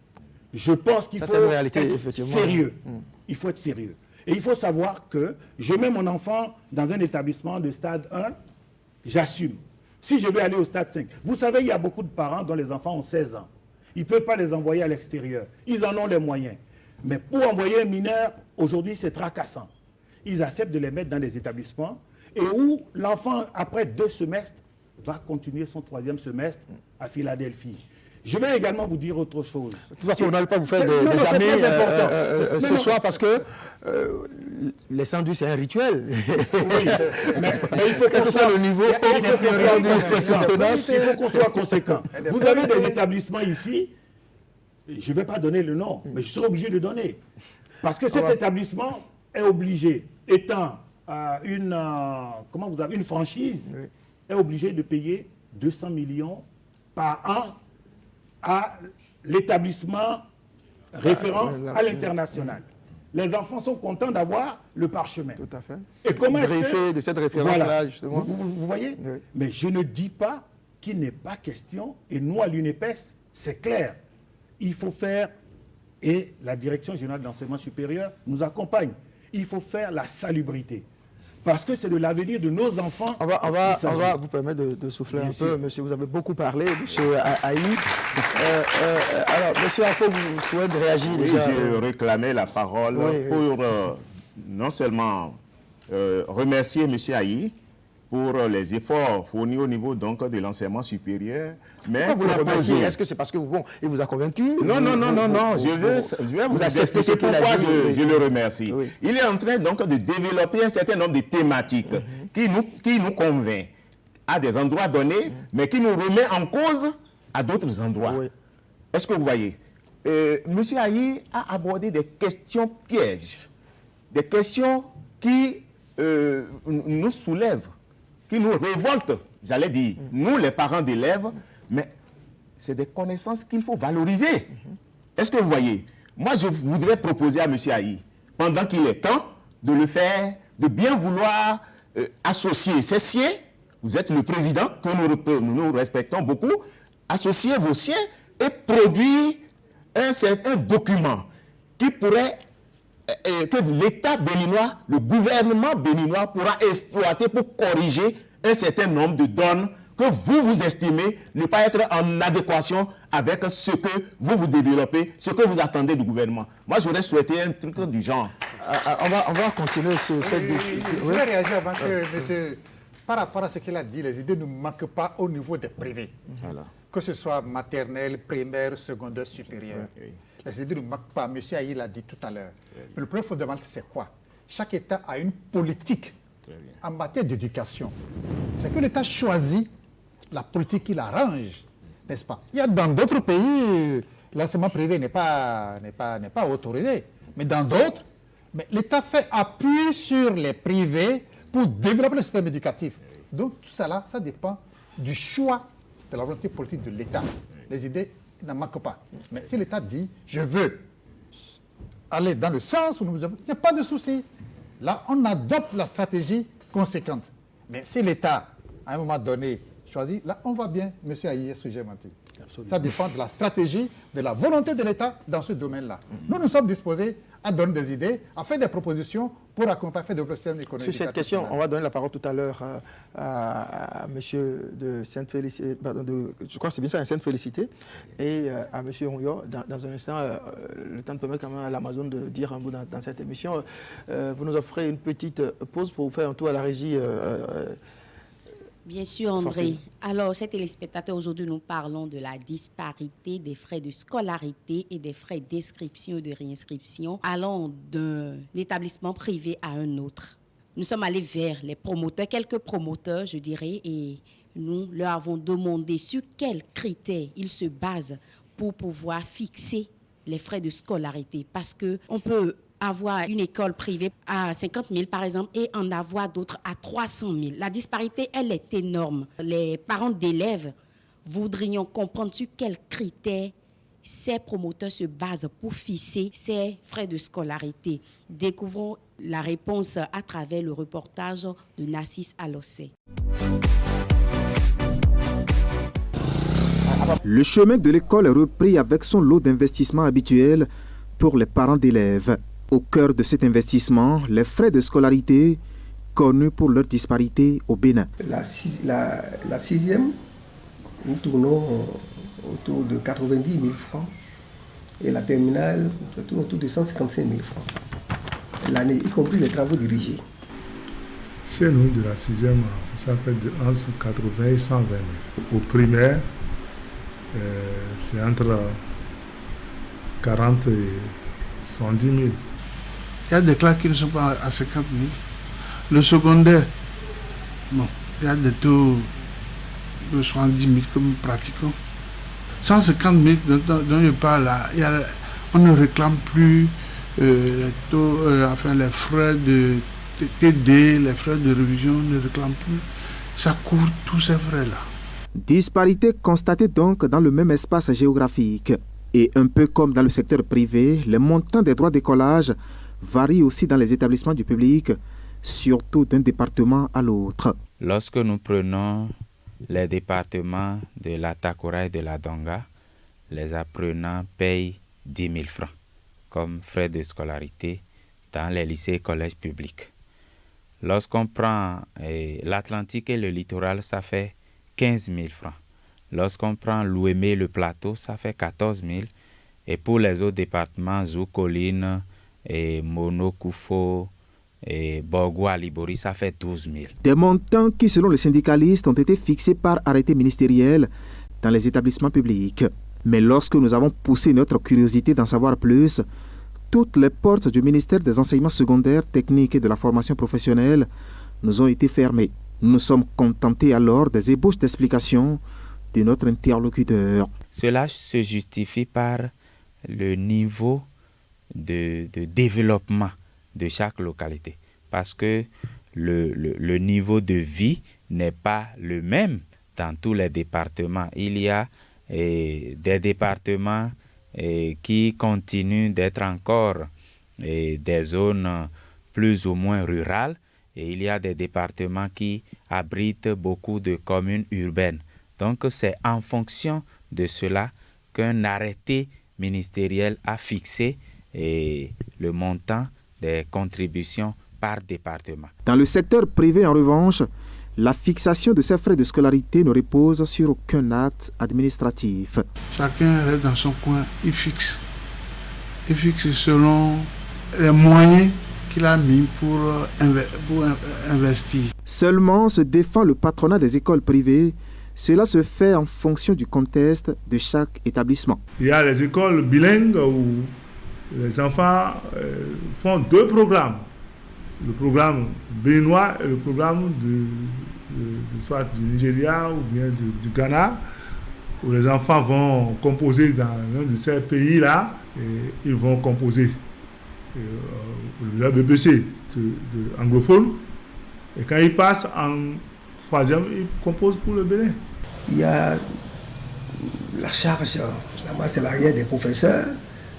S2: Je pense qu'il faut être sérieux. Il faut être sérieux. Et il faut savoir que je mets mon enfant dans un établissement de stade 1, j'assume. Si je vais aller au stade 5, vous savez, il y a beaucoup de parents dont les enfants ont 16 ans. Ils ne peuvent pas les envoyer à l'extérieur. Ils en ont les moyens. Mais pour envoyer un mineur, aujourd'hui, c'est tracassant. Ils acceptent de les mettre dans des établissements et où l'enfant, après 2 semestres, va continuer son 3e semestre à Philadelphie. Je vais également vous dire autre chose.
S1: De toute façon, on n'allait pas vous faire des amis ce soir parce que les sandwichs, c'est un rituel. Oui,
S2: mais il faut qu'on soit le niveau. Il faut qu'on soit conséquent. Vous avez des établissements ici, je ne vais pas donner le nom, mais je serai obligé de donner. Parce que cet établissement est obligé, étant une franchise, est obligé de payer 200 millions par an à l'établissement référence à l'international. Les enfants sont contents d'avoir le parchemin.
S1: Tout à fait.
S2: Et comment
S1: est-ce de cette référence-là, justement.
S2: Vous voyez? Oui. Mais je ne dis pas qu'il n'est pas question, et nous à l'UNEPES, c'est clair, il faut faire, et la Direction générale de l'enseignement supérieur nous accompagne, il faut faire la salubrité. Parce que c'est de l'avenir de nos enfants.
S1: On va vous permettre de souffler un peu, monsieur. Vous avez beaucoup parlé, monsieur Aïe. Alors, monsieur Ako, vous souhaitez réagir déjà?
S4: Je réclamais la parole pour non seulement remercier monsieur Aïe pour les efforts fournis au niveau donc, de l'enseignement supérieur. Mais
S1: vous le remerciez? Est-ce que c'est parce que il vous a convaincu?
S4: Non. Je vais vous expliquer pourquoi je le remercie. Oui. Il est en train donc de développer un certain nombre de thématiques qui nous convainc à des endroits donnés, mais qui nous remet en cause à d'autres endroits. Oui. Est-ce que vous voyez? Monsieur Aïe a abordé des questions pièges, des questions qui nous soulèvent, qui nous révoltent, j'allais dire, nous les parents d'élèves, mais c'est des connaissances qu'il faut valoriser. Est-ce que vous voyez? Moi, je voudrais proposer à M. Aïe, pendant qu'il est temps, de le faire, de bien vouloir associer ses siens, vous êtes le président, que nous respectons beaucoup, associez vos siens, et produire un certain document qui pourrait, que l'État béninois, le gouvernement béninois pourra exploiter pour corriger un certain nombre de donnes que vous estimez ne pas être en adéquation avec ce que vous développez, ce que vous attendez du gouvernement. Moi, j'aurais souhaité un truc du genre.
S1: On va continuer sur cette discussion.
S3: Je voudrais réagir avant que monsieur, par rapport à ce qu'il a dit, les idées ne manquent pas au niveau des privés.
S4: Voilà.
S3: Que ce soit maternelle, primaire, secondaire, supérieure.
S4: Oui.
S3: Les idées ne manquent pas. Monsieur Aïe l'a dit tout à l'heure. Mais le problème fondamental, c'est quoi? Chaque État a une politique en matière d'éducation. C'est que l'État choisit la politique qui l'arrange, n'est-ce pas? Il y a dans d'autres pays, l'enseignement privé n'est pas autorisé. Mais dans d'autres, l'État fait appui sur les privés pour développer le système éducatif. Donc tout ça là, ça dépend du choix de la volonté politique de l'État. Les idées n'en manquent pas. Mais si l'État dit, je veux aller dans le sens où nous avons, il n'y a pas de souci. Là, on adopte la stratégie conséquente. Mais si l'État, à un moment donné, choisit, là, on va bien, M. Aïe, sujet menti. Ça dépend de la stratégie, de la volonté de l'État dans ce domaine-là. Nous sommes disposés à donner des idées, à faire des propositions pour accompagner le développement économique.
S1: Sur cette question, on va donner la parole tout à l'heure à M. de Sainte-Félicité, je crois que c'est bien ça, à Sainte-Félicité, et à M. Onyo. Dans un instant, le temps de permettre quand même à l'Amazon de dire un mot dans cette émission. Vous nous offrez une petite pause pour faire un tour à la régie.
S5: Bien sûr, André. Alors, chers téléspectateurs, aujourd'hui, nous parlons de la disparité des frais de scolarité et des frais d'inscription et de réinscription allant d'un établissement privé à un autre. Nous sommes allés vers les promoteurs, quelques promoteurs, je dirais, et nous leur avons demandé sur quels critères ils se basent pour pouvoir fixer les frais de scolarité. Parce qu'on peut avoir une école privée à 50 000, par exemple, et en avoir d'autres à 300 000. La disparité, elle est énorme. Les parents d'élèves voudrions comprendre sur quels critères ces promoteurs se basent pour fixer ces frais de scolarité. Découvrons la réponse à travers le reportage de Narcisse Alossé.
S6: Le chemin de l'école est repris avec son lot d'investissements habituels pour les parents d'élèves. Au cœur de cet investissement, les frais de scolarité connus pour leur disparité au Bénin.
S7: La sixième, nous tournons autour de 90 000 francs et la terminale, nous tournons autour de 155 000 francs l'année, y compris les travaux dirigés.
S8: Chez nous, de la sixième, ça fait de 180 et 120 000. Au primaire, c'est entre 40 et 110 000.
S9: Il y a des classes qui ne sont pas à 50 000. Le secondaire, bon, il y a des taux de 70 000 que nous pratiquons. 150 000 dont je parle là, on ne réclame plus les taux, les frais de TD, les frais de révision, on ne réclame plus. Ça couvre tous ces frais-là.
S6: Disparité constatée donc dans le même espace géographique. Et un peu comme dans le secteur privé, les montants des droits d'écolage varient aussi dans les établissements du public, surtout d'un département à l'autre.
S10: Lorsque nous prenons les départements de la Takora et de la Donga, les apprenants payent 10 000 francs comme frais de scolarité dans les lycées et collèges publics. Lorsqu'on prend l'Atlantique et le littoral, ça fait 15 000 francs. Lorsqu'on prend l'Ouémé et le plateau, ça fait 14 000. Et pour les autres départements, Zoukoline, Mono-Koufo, Borgo Alibori, ça fait 12 000.
S6: Des montants qui, selon les syndicalistes, ont été fixés par arrêté ministériel dans les établissements publics. Mais lorsque nous avons poussé notre curiosité d'en savoir plus, toutes les portes du ministère des enseignements secondaires, techniques et de la formation professionnelle nous ont été fermées. Nous sommes contentés alors des ébauches d'explications de notre interlocuteur.
S10: Cela se justifie par le niveau de développement de chaque localité. Parce que le niveau de vie n'est pas le même dans tous les départements. Il y a des départements qui continuent d'être encore des zones plus ou moins rurales. Et il y a des départements qui abritent beaucoup de communes urbaines. Donc c'est en fonction de cela qu'un arrêté ministériel a fixé le montant des contributions par département.
S6: Dans le secteur privé, en revanche, la fixation de ces frais de scolarité ne repose sur aucun acte administratif.
S9: Chacun reste dans son coin, il fixe. Il fixe selon les moyens qu'il a mis pour investir.
S6: Seulement se défend le patronat des écoles privées. Cela se fait en fonction du contexte de chaque établissement.
S8: Il y a les écoles bilingues où les enfants font 2 programmes. Le programme béninois et le programme soit du Nigeria ou bien du Ghana, où les enfants vont composer dans l'un de ces pays-là, et ils vont composer le BBC de anglophone, et quand ils passent en 3e, ils composent pour le Bénin.
S7: Il y a la charge, la masse salariale des professeurs,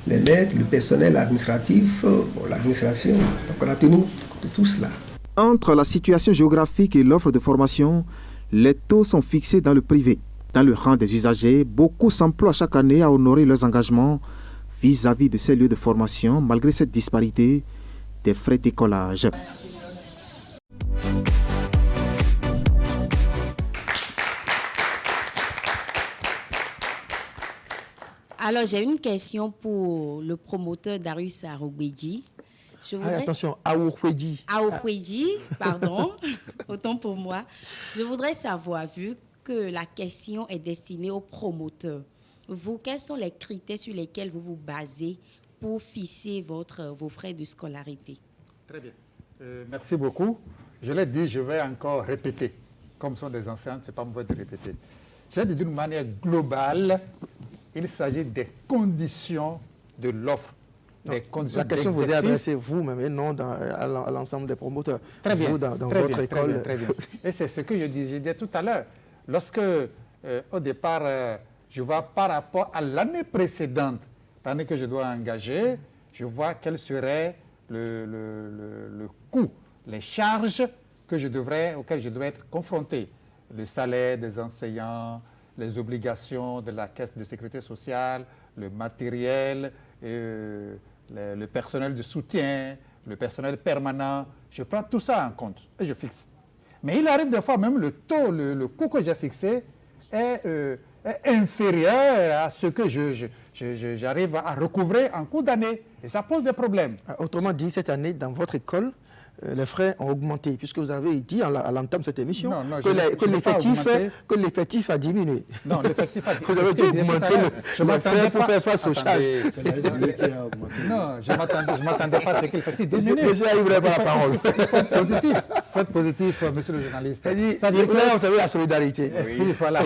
S7: les maîtres, le personnel administratif, l'administration. Donc on a tenu de tout cela.
S6: Entre la situation géographique et l'offre de formation, les taux sont fixés dans le privé. Dans le rang des usagers, beaucoup s'emploient chaque année à honorer leurs engagements vis-à-vis de ces lieux de formation, malgré cette disparité des frais d'écolage.
S5: Alors, j'ai une question pour le promoteur Darius Arogbedji.
S1: Attention, Aourkwedji.
S5: Aourkwedji, pardon, autant pour moi. Je voudrais savoir, vu que la question est destinée aux promoteurs, vous, quels sont les critères sur lesquels vous vous basez pour fixer vos frais de scolarité?
S3: Très bien. Merci beaucoup. Je l'ai dit, je vais encore répéter. Comme sont des enseignants, ce n'est pas mauvais de répéter. Je l'ai dit d'une manière globale, il s'agit des conditions de l'offre.
S1: La question vous est adressée vous-même et non à l'ensemble des promoteurs.
S3: Très bien.
S1: Vous, dans votre école.
S3: Très bien. Et c'est ce que je disais tout à l'heure. Lorsque, au départ, je vois par rapport à l'année précédente, l'année que je dois engager, je vois quel serait le coût, les charges auxquelles je devrais être confronté. Le salaire des enseignants, les obligations de la caisse de sécurité sociale, le matériel, le personnel de soutien, le personnel permanent. Je prends tout ça en compte et je fixe. Mais il arrive des fois même le taux, le coût que j'ai fixé est inférieur à ce que j'arrive à recouvrer en cours d'année. Et ça pose des problèmes.
S1: Autrement dit, cette année, dans votre école, les frais ont augmenté, puisque vous avez dit à l'entame de cette émission que l'effectif a diminué.
S3: Non, l'effectif a diminué.
S1: Vous avez dû augmenter le frais pour faire face aux charges.
S3: Non, je ne m'attendais pas à ce que l'effectif diminue.
S1: Monsieur, il voulait pas la parole.
S3: Faites positif, monsieur le journaliste.
S1: Là, vous savez la solidarité.
S3: Oui, voilà.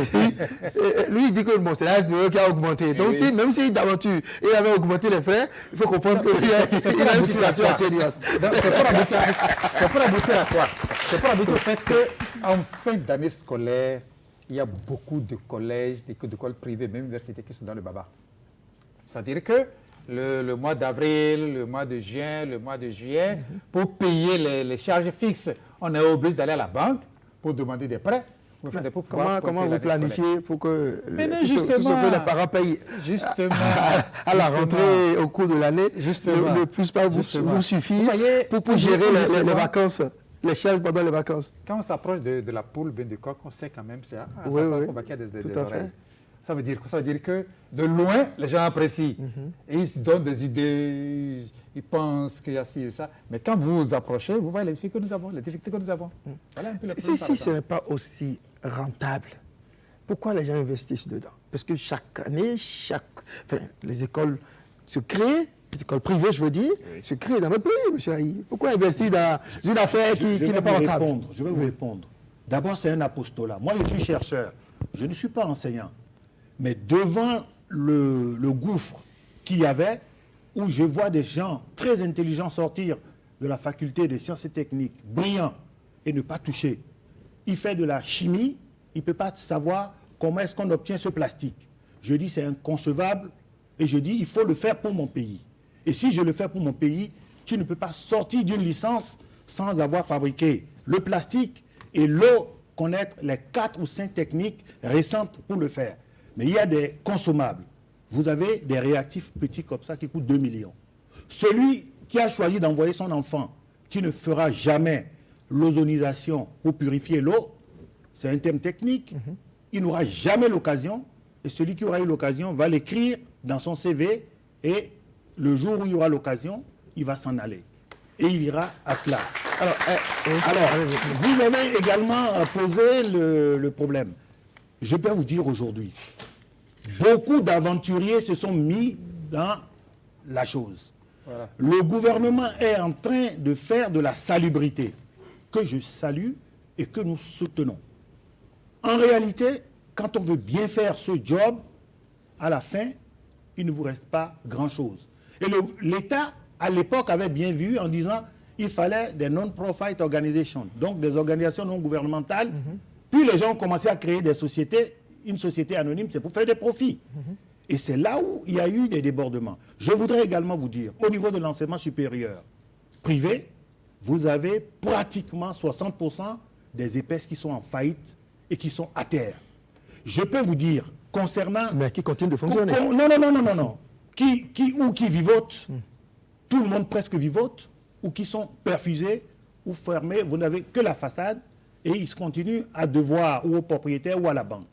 S1: Lui, il dit que c'est la SBE qui a augmenté. Donc, même si d'aventure, il avait augmenté les frais, il faut comprendre qu'il y a une situation atténuante.
S3: C'est pour aboutir à quoi? C'est pour aboutir au fait qu'en fin d'année scolaire, il y a beaucoup de collèges, d'écoles privées, même universités qui sont dans le baba. C'est-à-dire que le mois d'avril, le mois de juin, le mois de juillet, pour payer les charges fixes, on est obligé d'aller à la banque pour demander des prêts.
S1: Comment vous planifiez pour que tout ce que les parents payent à la rentrée au cours de l'année ne puisse pas vous suffire pour gérer les vacances, les charges pendant les vacances?
S3: Quand on s'approche de la poule bain de coq, on sait quand même qu'il y a des oreilles. Ça veut dire que de loin, les gens apprécient. Et ils se donnent des idées, ils pensent qu'il y a ci et ça. Mais quand vous vous approchez, vous voyez les difficultés que nous avons. Voilà un peu
S1: si ce n'est pas aussi rentable, pourquoi les gens investissent dedans? Parce que chaque année, les écoles se créent, les écoles privées, je veux dire, se créent dans notre pays, monsieur Aïe. Pourquoi investir dans une affaire qui n'est pas rentable?
S2: Je vais vous répondre. D'abord, c'est un apostolat. Moi, je suis chercheur. Je ne suis pas enseignant. Mais devant le gouffre qu'il y avait, où je vois des gens très intelligents sortir de la faculté des sciences et techniques, brillants, et ne pas toucher. Il fait de la chimie, il ne peut pas savoir comment est-ce qu'on obtient ce plastique. Je dis c'est inconcevable, et je dis il faut le faire pour mon pays. Et si je le fais pour mon pays, tu ne peux pas sortir d'une licence sans avoir fabriqué le plastique et connaître les 4 ou 5 techniques récentes pour le faire. Mais il y a des consommables. vous avez des réactifs petits comme ça qui coûtent 2 millions. Celui qui a choisi d'envoyer son enfant, qui ne fera jamais l'ozonisation pour purifier l'eau, c'est un terme technique, il n'aura jamais l'occasion, et celui qui aura eu l'occasion va l'écrire dans son CV, et le jour où il aura l'occasion, il va s'en aller. Et il ira à cela. Alors, vous avez également posé le problème. Je peux vous dire aujourd'hui, beaucoup d'aventuriers se sont mis dans la chose. Voilà. Le gouvernement est en train de faire de la salubrité, que je salue et que nous soutenons. En réalité, quand on veut bien faire ce job, à la fin, il ne vous reste pas grand-chose. Et l'État, à l'époque, avait bien vu en disant qu'il fallait des non-profit organizations, donc des organisations non gouvernementales. Puis les gens ont commencé à créer des sociétés. Une société anonyme, c'est pour faire des profits. Et c'est là où il y a eu des débordements. Je voudrais également vous dire, au niveau de l'enseignement supérieur privé, vous avez pratiquement 60% des EPS qui sont en faillite et qui sont à terre. Je peux vous dire, concernant...
S1: Mais qui continuent de fonctionner.
S2: Non. Qui vivotent, tout le monde presque vivote, ou qui sont perfusés ou fermés, vous n'avez que la façade, et ils continuent à devoir ou au propriétaire ou à la banque.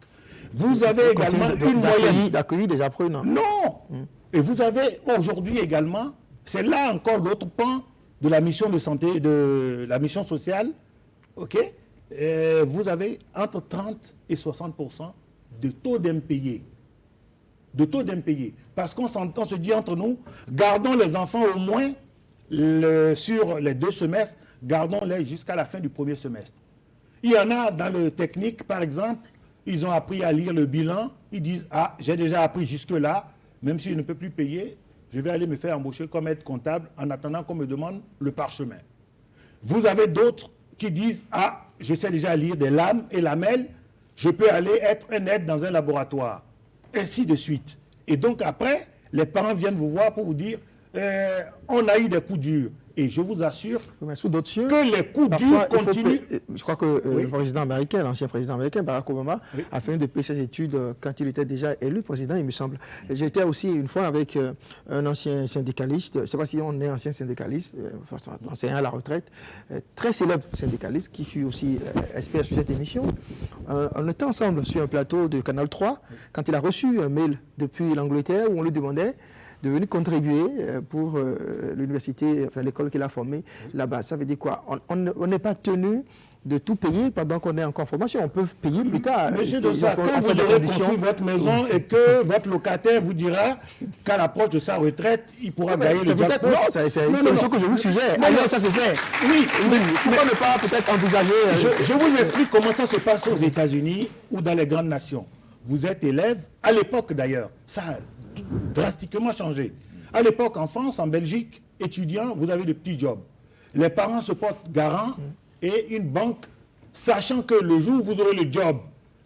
S2: Vous avez également une moyenne
S1: d'accueillir des apprenants.
S2: Non. Et vous avez aujourd'hui également, c'est là encore l'autre pan de la mission de santé, de la mission sociale, ok. Vous avez entre 30 et 60% de taux d'impayés. Parce qu'on se dit entre nous, gardons les enfants au moins sur les 2 semestres, gardons-les jusqu'à la fin du premier semestre. Il y en a dans le technique, par exemple, ils ont appris à lire le bilan, ils disent « Ah, j'ai déjà appris jusque-là, même si je ne peux plus payer, je vais aller me faire embaucher comme aide comptable en attendant qu'on me demande le parchemin. » Vous avez d'autres qui disent « Ah, je sais déjà lire des lames et lamelles, je peux aller être un aide dans un laboratoire. » Ainsi de suite. Et donc après, les parents viennent vous voir pour vous dire on a eu des coups durs. Et je vous assure que les coups durs continuent.
S1: Je crois que le président américain, l'ancien président américain, Barack Obama, a fait une de ses études quand il était déjà élu président, il me semble. J'étais aussi une fois avec un ancien syndicaliste, je ne sais pas si on est ancien syndicaliste, enseignant à la retraite, très célèbre syndicaliste, qui fut aussi expert sur cette émission. On était ensemble sur un plateau de Canal 3, quand il a reçu un mail depuis l'Angleterre où on lui demandait de venir contribuer pour l'université, enfin l'école qu'il a formée là-bas. Ça veut dire quoi? On n'est pas tenu de tout payer pendant qu'on est encore en formation. On peut payer plus tard.
S2: Monsieur Dossa, quand vous aurez construit votre maison et que votre locataire vous dira qu'à l'approche de sa retraite, il pourra gagner le jackpot.
S1: Non, c'est une solution que je vous suggère. Ailleurs, ça se fait.
S2: Oui,
S1: pourquoi ne pas peut-être envisager...
S2: Je vous explique comment ça se passe aux États-Unis ou dans les grandes nations. Vous êtes élève, à l'époque d'ailleurs, ça a drastiquement changé. À l'époque, en France, en Belgique, étudiants, vous avez de petits jobs. Les parents se portent garant et une banque, sachant que le jour où vous aurez le job,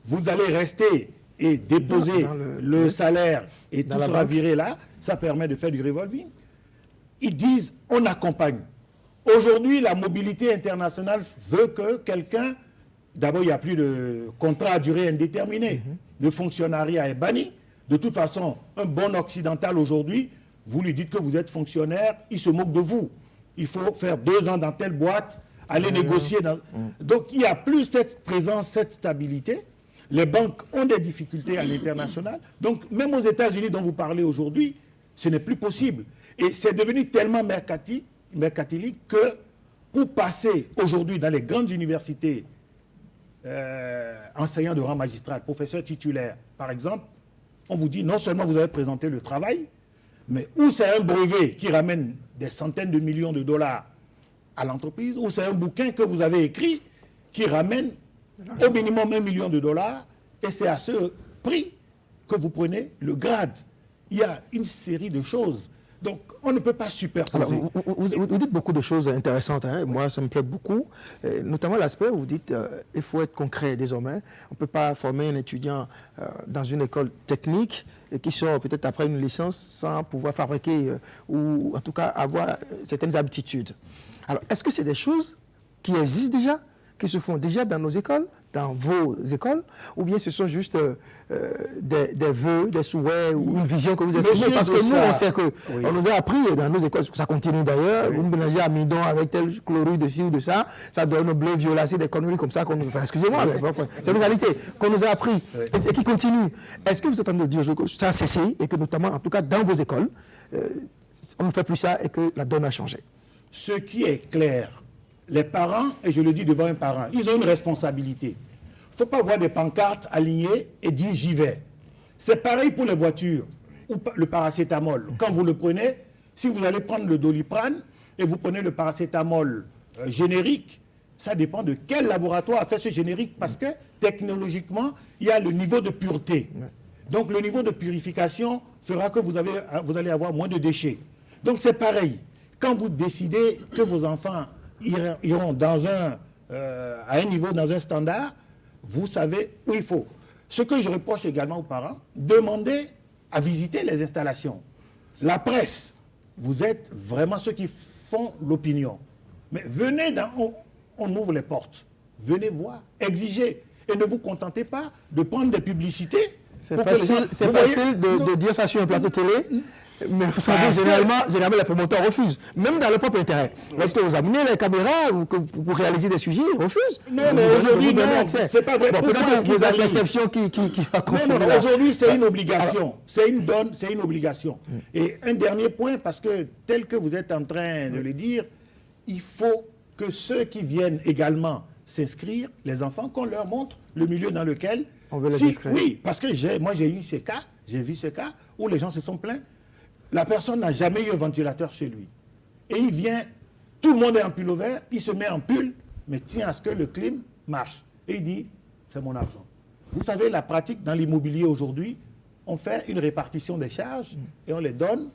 S2: vous allez rester et déposer le salaire et tout sera viré là, ça permet de faire du revolving. Ils disent, on accompagne. Aujourd'hui, la mobilité internationale veut que quelqu'un, d'abord, il n'y a plus de contrat à durée indéterminée, le fonctionnariat est banni. De toute façon, un bon occidental aujourd'hui, vous lui dites que vous êtes fonctionnaire, il se moque de vous. Il faut faire 2 ans dans telle boîte, aller négocier. Donc, il n'y a plus cette présence, cette stabilité. Les banques ont des difficultés à l'international. Donc, même aux États-Unis dont vous parlez aujourd'hui, ce n'est plus possible. Et c'est devenu tellement mercantilique que pour passer aujourd'hui dans les grandes universités, enseignants de rang magistral, professeurs titulaires, par exemple, on vous dit non seulement vous avez présenté le travail, mais ou c'est un brevet qui ramène des centaines de millions de dollars à l'entreprise, ou c'est un bouquin que vous avez écrit qui ramène au minimum 1 million de dollars, et c'est à ce prix que vous prenez le grade. Il y a une série de choses. Donc, on ne peut pas superposer.
S1: Alors, vous dites beaucoup de choses intéressantes. Hein. Moi, ça me plaît beaucoup. Notamment l'aspect où vous dites il faut être concret désormais. On ne peut pas former un étudiant dans une école technique et qui sort peut-être après une licence sans pouvoir fabriquer ou en tout cas avoir certaines aptitudes. Alors, est-ce que c'est des choses qui existent déjà, qui se font déjà dans nos écoles, dans vos écoles, ou bien ce sont juste des vœux, des souhaits ou une vision que vous exprimez? Parce que nous, on sait qu'on nous a appris dans nos écoles, ça continue d'ailleurs, vous mélangez amidon avec tel chlorure de ci ou de ça, ça donne bleu, violacé, des conneries comme ça, excusez-moi, c'est une réalité qu'on nous a appris et qui continue. Est-ce que vous êtes en train de dire que ça a cessé et que notamment, en tout cas dans vos écoles, on ne fait plus ça et que la donne a changé?
S2: Ce qui est clair, les parents, et je le dis devant un parent, ils ont une responsabilité. Il ne faut pas voir des pancartes alignées et dire j'y vais. C'est pareil pour les voitures ou le paracétamol. Quand vous le prenez, si vous allez prendre le Doliprane et vous prenez le paracétamol générique, ça dépend de quel laboratoire a fait ce générique parce que technologiquement, il y a le niveau de pureté. Donc le niveau de purification fera que vous allez avoir moins de déchets. Donc c'est pareil. Quand vous décidez que vos enfants iront à un niveau, dans un standard, vous savez où il faut. Ce que je reproche également aux parents, demandez à visiter les installations. La presse, vous êtes vraiment ceux qui font l'opinion. Mais venez, on ouvre les portes. Venez voir, exigez. Et ne vous contentez pas de prendre des publicités.
S1: C'est facile de dire ça sur un plateau télé. Mais vous savez, généralement, les promoteurs refusent, même dans leur propre intérêt. Lorsque vous amenez les caméras ou pour réaliser des sujets, ils refusent.
S2: Non, mais aujourd'hui, c'est pas vrai.
S1: Pourquoi vous avez l'exception qui va confirmer?
S2: Non, aujourd'hui, c'est une obligation. C'est une obligation. Et un dernier point, parce que tel que vous êtes en train de le dire, il faut que ceux qui viennent également s'inscrire, les enfants, qu'on leur montre le milieu dans lequel...
S1: On veut les inscrire.
S2: Oui, parce que moi, j'ai vu ces cas où les gens se sont plaints. La personne n'a jamais eu un ventilateur chez lui. Et il vient, tout le monde est en pull vert, il se met en pull, mais tient à ce que le clim marche. Et il dit, c'est mon argent. Vous savez, la pratique dans l'immobilier aujourd'hui, on fait une répartition des charges et on les donne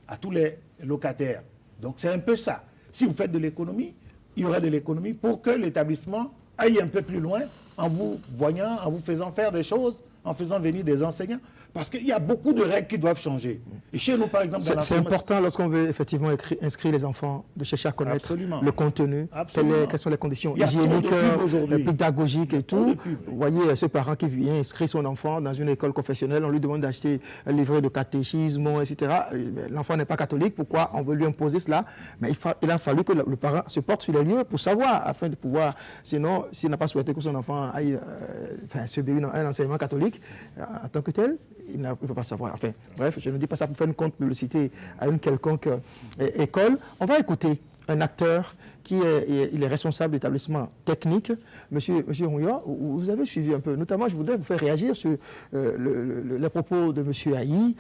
S2: à tous les locataires. Donc c'est un peu ça. Si vous faites de l'économie, il y aura de l'économie pour que l'établissement aille un peu plus loin en vous voyant, en vous faisant faire des choses, en faisant venir des enseignants. Parce qu'il y a beaucoup de règles qui doivent changer. Et chez nous, par exemple...
S1: C'est important lorsqu'on veut effectivement inscrire les enfants, de chercher à connaître le contenu, quelles sont les conditions hygiéniques, pédagogiques et tout. Vous voyez, ce parent qui vient inscrire son enfant dans une école confessionnelle, on lui demande d'acheter un livret de catéchisme, etc. L'enfant n'est pas catholique, pourquoi on veut lui imposer cela? Mais il a fallu que le parent se porte sur les lieux pour savoir, afin de pouvoir... Sinon, s'il n'a pas souhaité que son enfant aille se bénir dans un enseignement catholique, en tant que tel, il ne peut pas savoir. Enfin, bref, je ne dis pas ça pour faire une contre-publicité à une quelconque école. On va écouter un acteur il est responsable d'établissement technique, Monsieur Rouillard. Vous avez suivi un peu. Notamment, je voudrais vous faire réagir sur les propos de Monsieur Ayi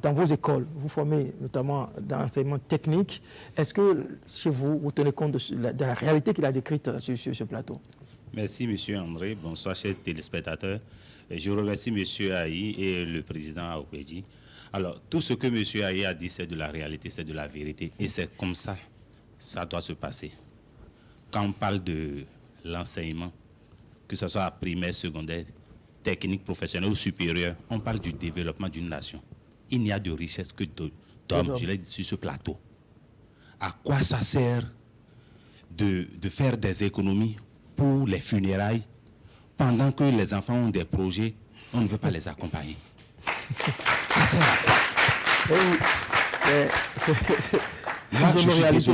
S1: dans vos écoles. Vous formez notamment dans l'enseignement technique. Est-ce que chez vous, vous tenez compte de la réalité qu'il a décrite sur ce plateau?
S11: Merci, Monsieur André. Bonsoir, chers téléspectateurs. Je remercie M. Ayi et le président Aoupédi. Alors, tout ce que M. Ayi a dit, c'est de la réalité, c'est de la vérité. Et c'est comme ça, ça doit se passer. Quand on parle de l'enseignement, que ce soit primaire, secondaire, technique, professionnelle ou supérieure, on parle du développement d'une nation. Il n'y a de richesse que d'hommes, je l'ai dit sur ce plateau. À quoi ça sert de faire des économies pour les funérailles pendant que les enfants ont des projets, on ne veut pas les accompagner? Ça sert à quoi?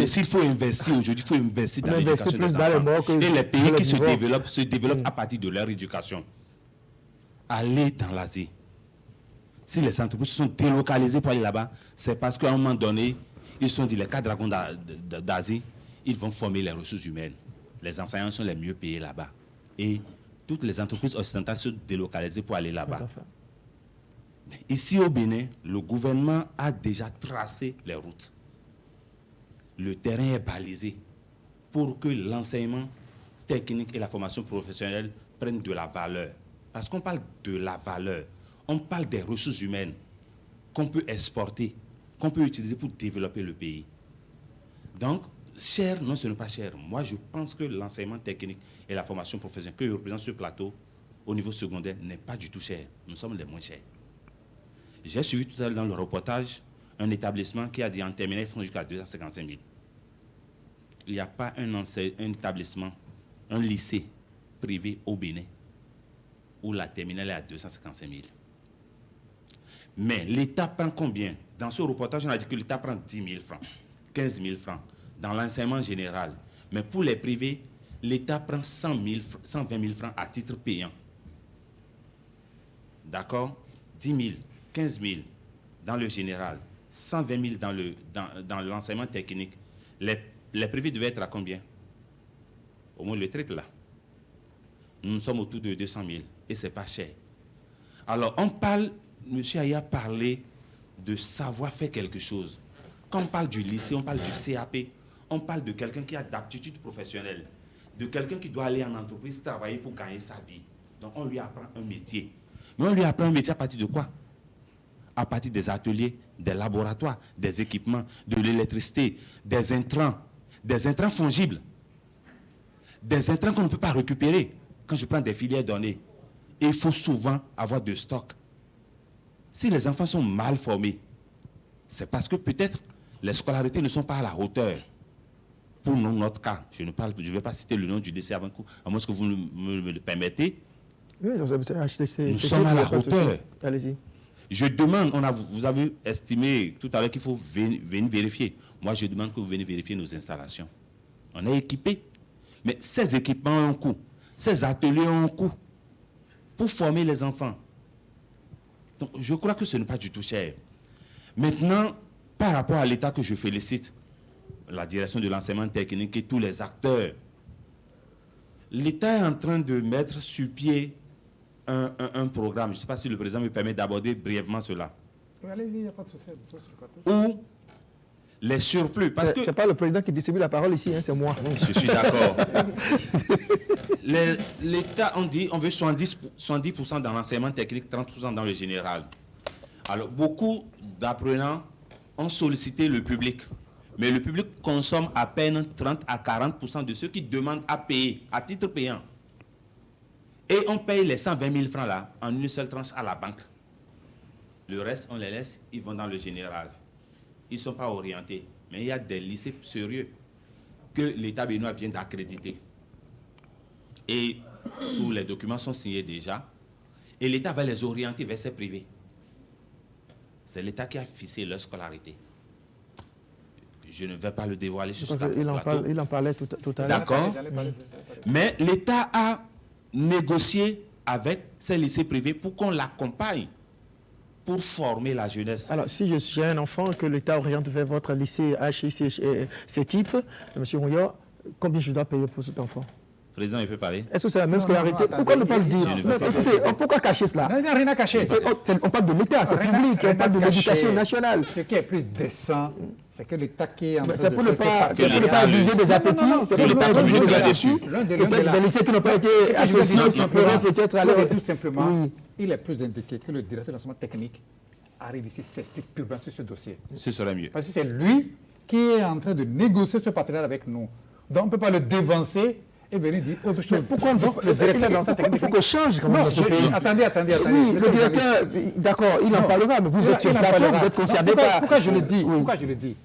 S11: S'il faut investir aujourd'hui, il faut investir dans l'éducation des enfants. Et les pays qui se développent à partir de leur éducation. Allez dans l'Asie. Si les entreprises sont délocalisées pour aller là-bas, c'est parce qu'à un moment donné, ils sont dit, les 4 dragons d'Asie, ils vont former les ressources humaines. Les enseignants sont les mieux payés là-bas. Et toutes les entreprises occidentales sont délocalisées pour aller là-bas. Ici au Bénin, le gouvernement a déjà tracé les routes. Le terrain est balisé pour que l'enseignement technique et la formation professionnelle prennent de la valeur. Parce qu'on parle de la valeur, on parle des ressources humaines qu'on peut exporter, qu'on peut utiliser pour développer le pays. Donc, cher, non, ce n'est pas cher. Moi, je pense que l'enseignement technique et la formation professionnelle que je représente sur ce plateau, au niveau secondaire, n'est pas du tout cher. Nous sommes les moins chers. J'ai suivi tout à l'heure dans le reportage un établissement qui a dit en terminale, ils font jusqu'à 255 000. Il n'y a pas un établissement un lycée privé au Bénin où la terminale est à 255 000. Mais l'État prend combien? Dans ce reportage, on a dit que l'État prend 10 000 francs, 15 000 francs dans l'enseignement général. Mais pour les privés, l'État prend 120 000 francs à titre payant. D'accord? 10 000, 15 000 dans le général, 120 000 dans l'enseignement technique. Les privés devaient être à combien? Au moins le triple là. Nous sommes autour de 200 000 et ce n'est pas cher. Alors on parle, M. Aya parlait de savoir faire quelque chose. Quand on parle du lycée, on parle du CAP, on parle de quelqu'un qui a d'aptitude professionnelle, de quelqu'un qui doit aller en entreprise travailler pour gagner sa vie. Donc on lui apprend un métier. Mais on lui apprend un métier à partir de quoi? À partir des ateliers, des laboratoires, des équipements, de l'électricité, des intrants fongibles, des intrants qu'on ne peut pas récupérer. Quand je prends des filières données, il faut souvent avoir de stock. Si les enfants sont mal formés, c'est parce que peut-être les scolarités ne sont pas à la hauteur. Pour nous, notre cas, je ne vais pas citer le nom du décès avant à moins que vous me le permettez.
S1: Oui, nous
S11: sommes à la hauteur.
S1: Allez-y.
S11: Je demande, vous avez estimé tout à l'heure qu'il faut venir vérifier. Moi, je demande que vous venez vérifier nos installations. On est équipé, mais ces équipements ont un coût. Ces ateliers ont un coût pour former les enfants. Donc, je crois que ce n'est pas du tout cher. Maintenant, par rapport à l'État que je félicite, la direction de l'enseignement technique et tous les acteurs, l'État est en train de mettre sur pied un programme. Je ne sais pas si le président me permet d'aborder brièvement cela.
S3: Allez-y, il n'y a pas de souci.
S11: Où les surplus...
S1: Ce n'est pas le président qui distribue la parole ici, hein, c'est moi.
S11: Je suis d'accord. L'État, on dit, on veut 70% dans l'enseignement technique, 30% dans le général. Alors, beaucoup d'apprenants ont sollicité le public. Mais le public consomme à peine 30 à 40% de ceux qui demandent à payer, à titre payant. Et on paye les 120 000 francs là, en une seule tranche à la banque. Le reste, on les laisse, ils vont dans le général. Ils ne sont pas orientés. Mais il y a des lycées sérieux que l'État béninois vient d'accréditer. Et tous les documents sont signés déjà. Et l'État va les orienter vers ces privés. C'est l'État qui a fixé leur scolarité. Je ne vais pas le dévoiler sur ce plateau.
S1: Il en parlait tout à l'heure.
S11: D'accord. Mais l'État a négocié avec ces lycées privés pour qu'on l'accompagne pour former la jeunesse.
S1: Alors, si j'ai un enfant que l'État oriente vers votre lycée HIC, ces titres, M. Rouillot, combien je dois payer pour cet enfant?
S11: Le président, il peut parler.
S1: Est-ce que c'est la même scolarité? Pourquoi ne pas le dire? Écoutez, pourquoi cacher cela?
S3: Il n'y a rien à cacher.
S1: On parle de l'État, c'est public, on parle de l'éducation nationale.
S3: Ce qui est plus décent, c'est que l'État qui est en train de...
S1: C'est pour ne pas abuser des appétits, c'est pour ne pas abuser des appétits. Peut-être des lycées qui n'ont pas été associés, qui pourraient peut-être aller...
S3: Tout simplement, il est plus indiqué que le directeur de l'enseignement technique arrive ici, s'explique purement sur ce dossier.
S11: Ce serait mieux.
S3: Parce que c'est lui qui est en train de négocier ce partenariat avec nous. Donc on ne peut pas le dévancer et venir dire autre chose.
S1: Pourquoi le directeur de l'enseignement technique, il faut qu'on change quand même dans ce pays.
S3: Attendez.
S1: Oui, le directeur, d'accord, il en parlera, mais vous êtes sur le plateau, vous êtes concerné par...
S3: Pourquoi je le dis?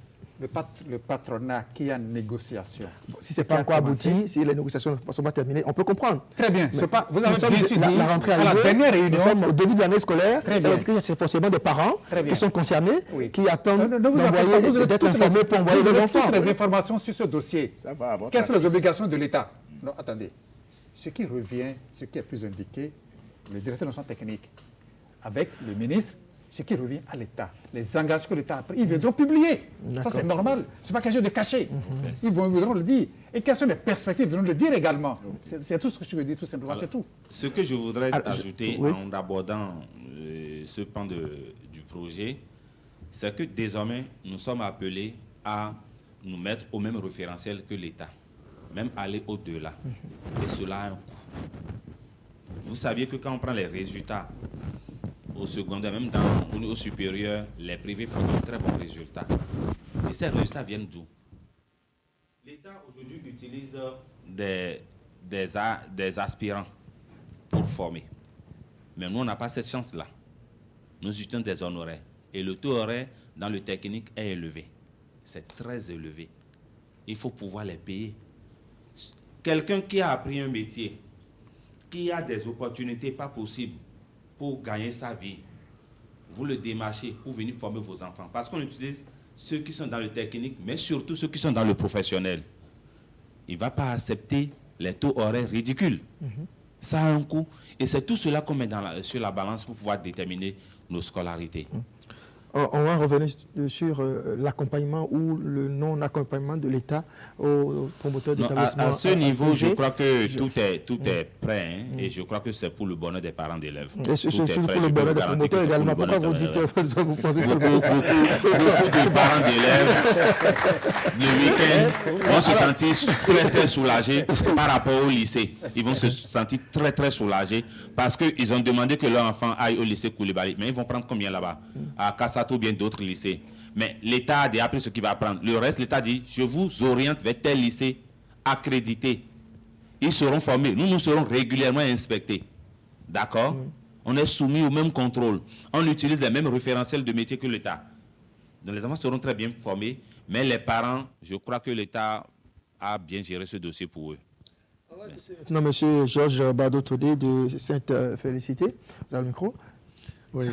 S3: Le patronat qui est en négociation.
S1: Si ce n'est pas encore abouti, si les négociations ne sont pas terminées, on peut comprendre.
S3: Très bien. Vous avez
S1: dit la rentrée arrivée, la dernière réunion, nous sommes au début de l'année scolaire. Ça veut dire que c'est forcément des parents qui sont concernés, qui attendent d'être informés pour envoyer les enfants.
S3: Toutes les informations sur ce dossier. Quelles sont les obligations de l'État? Non, attendez. Ce qui revient, ce qui est plus indiqué, le directeur de l'enseignement technique, avec le ministre, ce qui revient à l'État. Les engagements que l'État a pris, ils viendront publier. Ça, c'est normal. Ce n'est pas quelque chose de caché. Ils voudront le dire. Et quelles sont les perspectives, ils viendront le dire également. C'est tout ce que je veux dire, tout simplement. C'est tout.
S11: Ce que je voudrais ajouter en abordant ce pan du projet, c'est que désormais, nous sommes appelés à nous mettre au même référentiel que l'État. Même aller au-delà. Et cela a un coût. Vous saviez que quand on prend les résultats au secondaire, même au niveau supérieur, les privés font de très bons résultats. Et ces résultats viennent d'où? L'État aujourd'hui utilise des aspirants pour former. Mais nous, on n'a pas cette chance-là. Nous utilisons des honoraires. Et le taux horaire dans le technique est élevé. C'est très élevé. Il faut pouvoir les payer. quelqu'un qui a appris un métier, qui a des opportunités pas possibles pour gagner sa vie, vous le démarchez pour venir former vos enfants. Parce qu'on utilise ceux qui sont dans le technique, mais surtout ceux qui sont dans le professionnel. Il ne va pas accepter les taux horaires ridicules. Ça a un coût. Et c'est tout cela qu'on met sur la balance pour pouvoir déterminer nos scolarités.
S1: On va revenir sur l'accompagnement ou le non-accompagnement de l'État aux promoteurs d'établissements.
S11: À ce niveau, je crois que tout est prêt. Et je crois que c'est pour le bonheur des parents d'élèves.
S1: Et c'est surtout pour le bonheur des promoteurs également. Pourquoi vous dites vous pensez
S11: beaucoup de parents d'élèves, le week-end, vont se sentir très, très soulagés par rapport au lycée. Ils vont se sentir très, très soulagés parce qu'ils ont demandé que leur enfant aille au lycée Koulibaly. Mais ils vont prendre combien là-bas? À Kassatou ou bien d'autres lycées. Mais l'État a déjà appris ce qu'il va apprendre. Le reste, l'État dit, je vous oriente vers tel lycée accrédité. Ils seront formés. Nous serons régulièrement inspectés. D'accord? On est soumis au même contrôle. On utilise les mêmes référentiels de métier que l'État. Donc les enfants seront très bien formés, mais les parents, je crois que l'État a bien géré ce dossier pour eux.
S1: Non, monsieur Georges Bardot-Todé de Sainte-Félicité, vous avez le micro.
S12: Oui,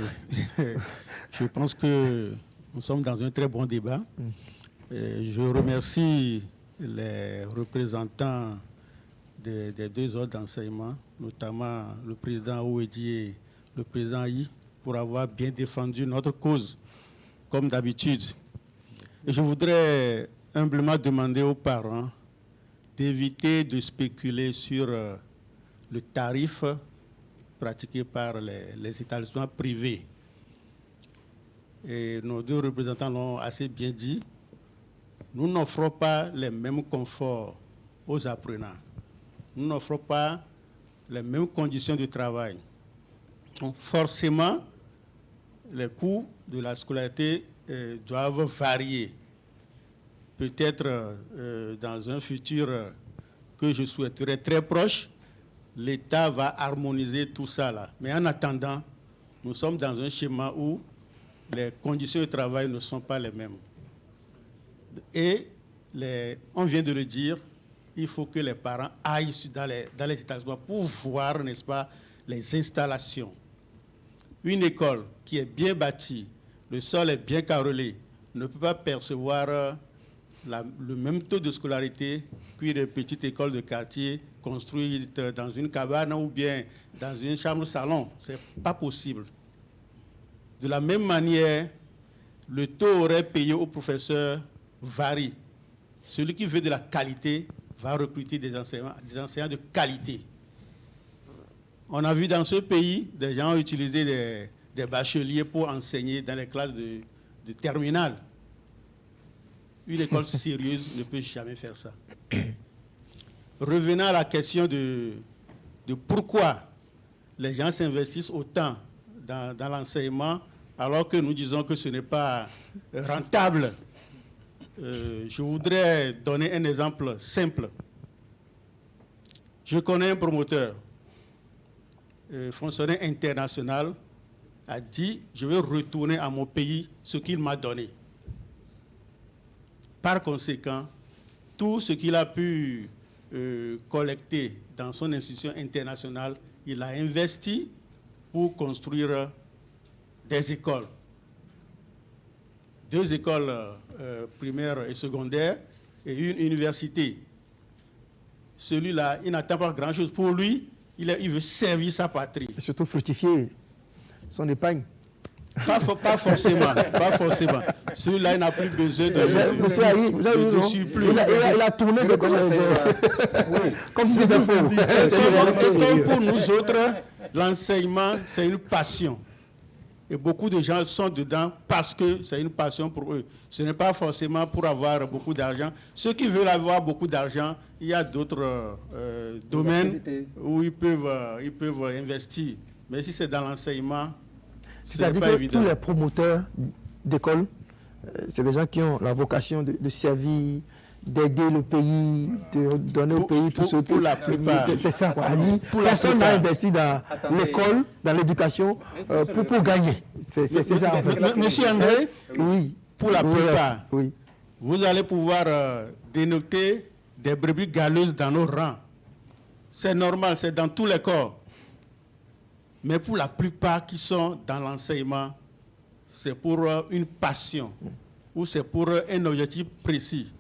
S12: je pense que nous sommes dans un très bon débat. Je remercie les représentants des deux ordres d'enseignement, notamment le président Ouedi et le président Ayi, pour avoir bien défendu notre cause, comme d'habitude. Et je voudrais humblement demander aux parents d'éviter de spéculer sur le tarif pratiqué par les établissements privés. Et nos deux représentants l'ont assez bien dit. Nous n'offrons pas les mêmes conforts aux apprenants. Nous n'offrons pas les mêmes conditions de travail. Donc forcément, les coûts de la scolarité doivent varier. Peut-être dans un futur que je souhaiterais très proche, l'État va harmoniser tout ça là. Mais en attendant, nous sommes dans un schéma où les conditions de travail ne sont pas les mêmes. Et on vient de le dire, il faut que les parents aillent dans les établissements pour voir, n'est-ce pas, les installations. Une école qui est bien bâtie, le sol est bien carrelé, ne peut pas percevoir le même taux de scolarité qu'une petite école de quartier construite dans une cabane ou bien dans une chambre-salon. Ce n'est pas possible. De la même manière, le taux horaire payé aux professeurs varie. Celui qui veut de la qualité va recruter des enseignants de qualité. On a vu dans ce pays des gens utiliser des bacheliers pour enseigner dans les classes de terminale. Une école sérieuse ne peut jamais faire ça. Revenant à la question de pourquoi les gens s'investissent autant dans l'enseignement alors que nous disons que ce n'est pas rentable. Je voudrais donner un exemple simple. Je connais un promoteur, fonctionnaire international, a dit « Je vais retourner à mon pays ce qu'il m'a donné ». Par conséquent, tout ce qu'il a pu collecter dans son institution internationale, il a investi pour construire des écoles. 2 écoles primaires et secondaires et une université. Celui-là, il n'attend pas grand-chose. Pour lui, il veut servir sa patrie.
S1: Et surtout fructifier son épargne.
S12: Pas forcément, pas forcément. Celui-là, il n'a plus besoin de...
S1: Monsieur Ayi, vous avez vu, non? Il a tourné de comme si c'était faux.
S12: Comme pour nous autres, l'enseignement, c'est une passion. Et beaucoup de gens sont dedans parce que c'est une passion pour eux. Ce n'est pas forcément pour avoir beaucoup d'argent. Ceux qui veulent avoir beaucoup d'argent, il y a d'autres domaines où ils peuvent investir. Mais si c'est dans l'enseignement,
S1: c'est-à-dire que tous les promoteurs d'écoles, c'est des gens qui ont la vocation de servir, d'aider le pays, de donner au pays tout ce que...
S12: Pour la plupart.
S1: C'est ça, quoi. Personne n'a investi dans l'école, dans l'éducation, pour gagner. C'est ça, en fait.
S12: Monsieur André,
S1: oui.
S12: Pour la plupart,
S1: oui.
S12: Vous allez pouvoir dénoter des brebis galeuses dans nos rangs. c'est normal, c'est dans tous les corps. Mais pour la plupart qui sont dans l'enseignement, c'est pour une passion ou c'est pour un objectif précis.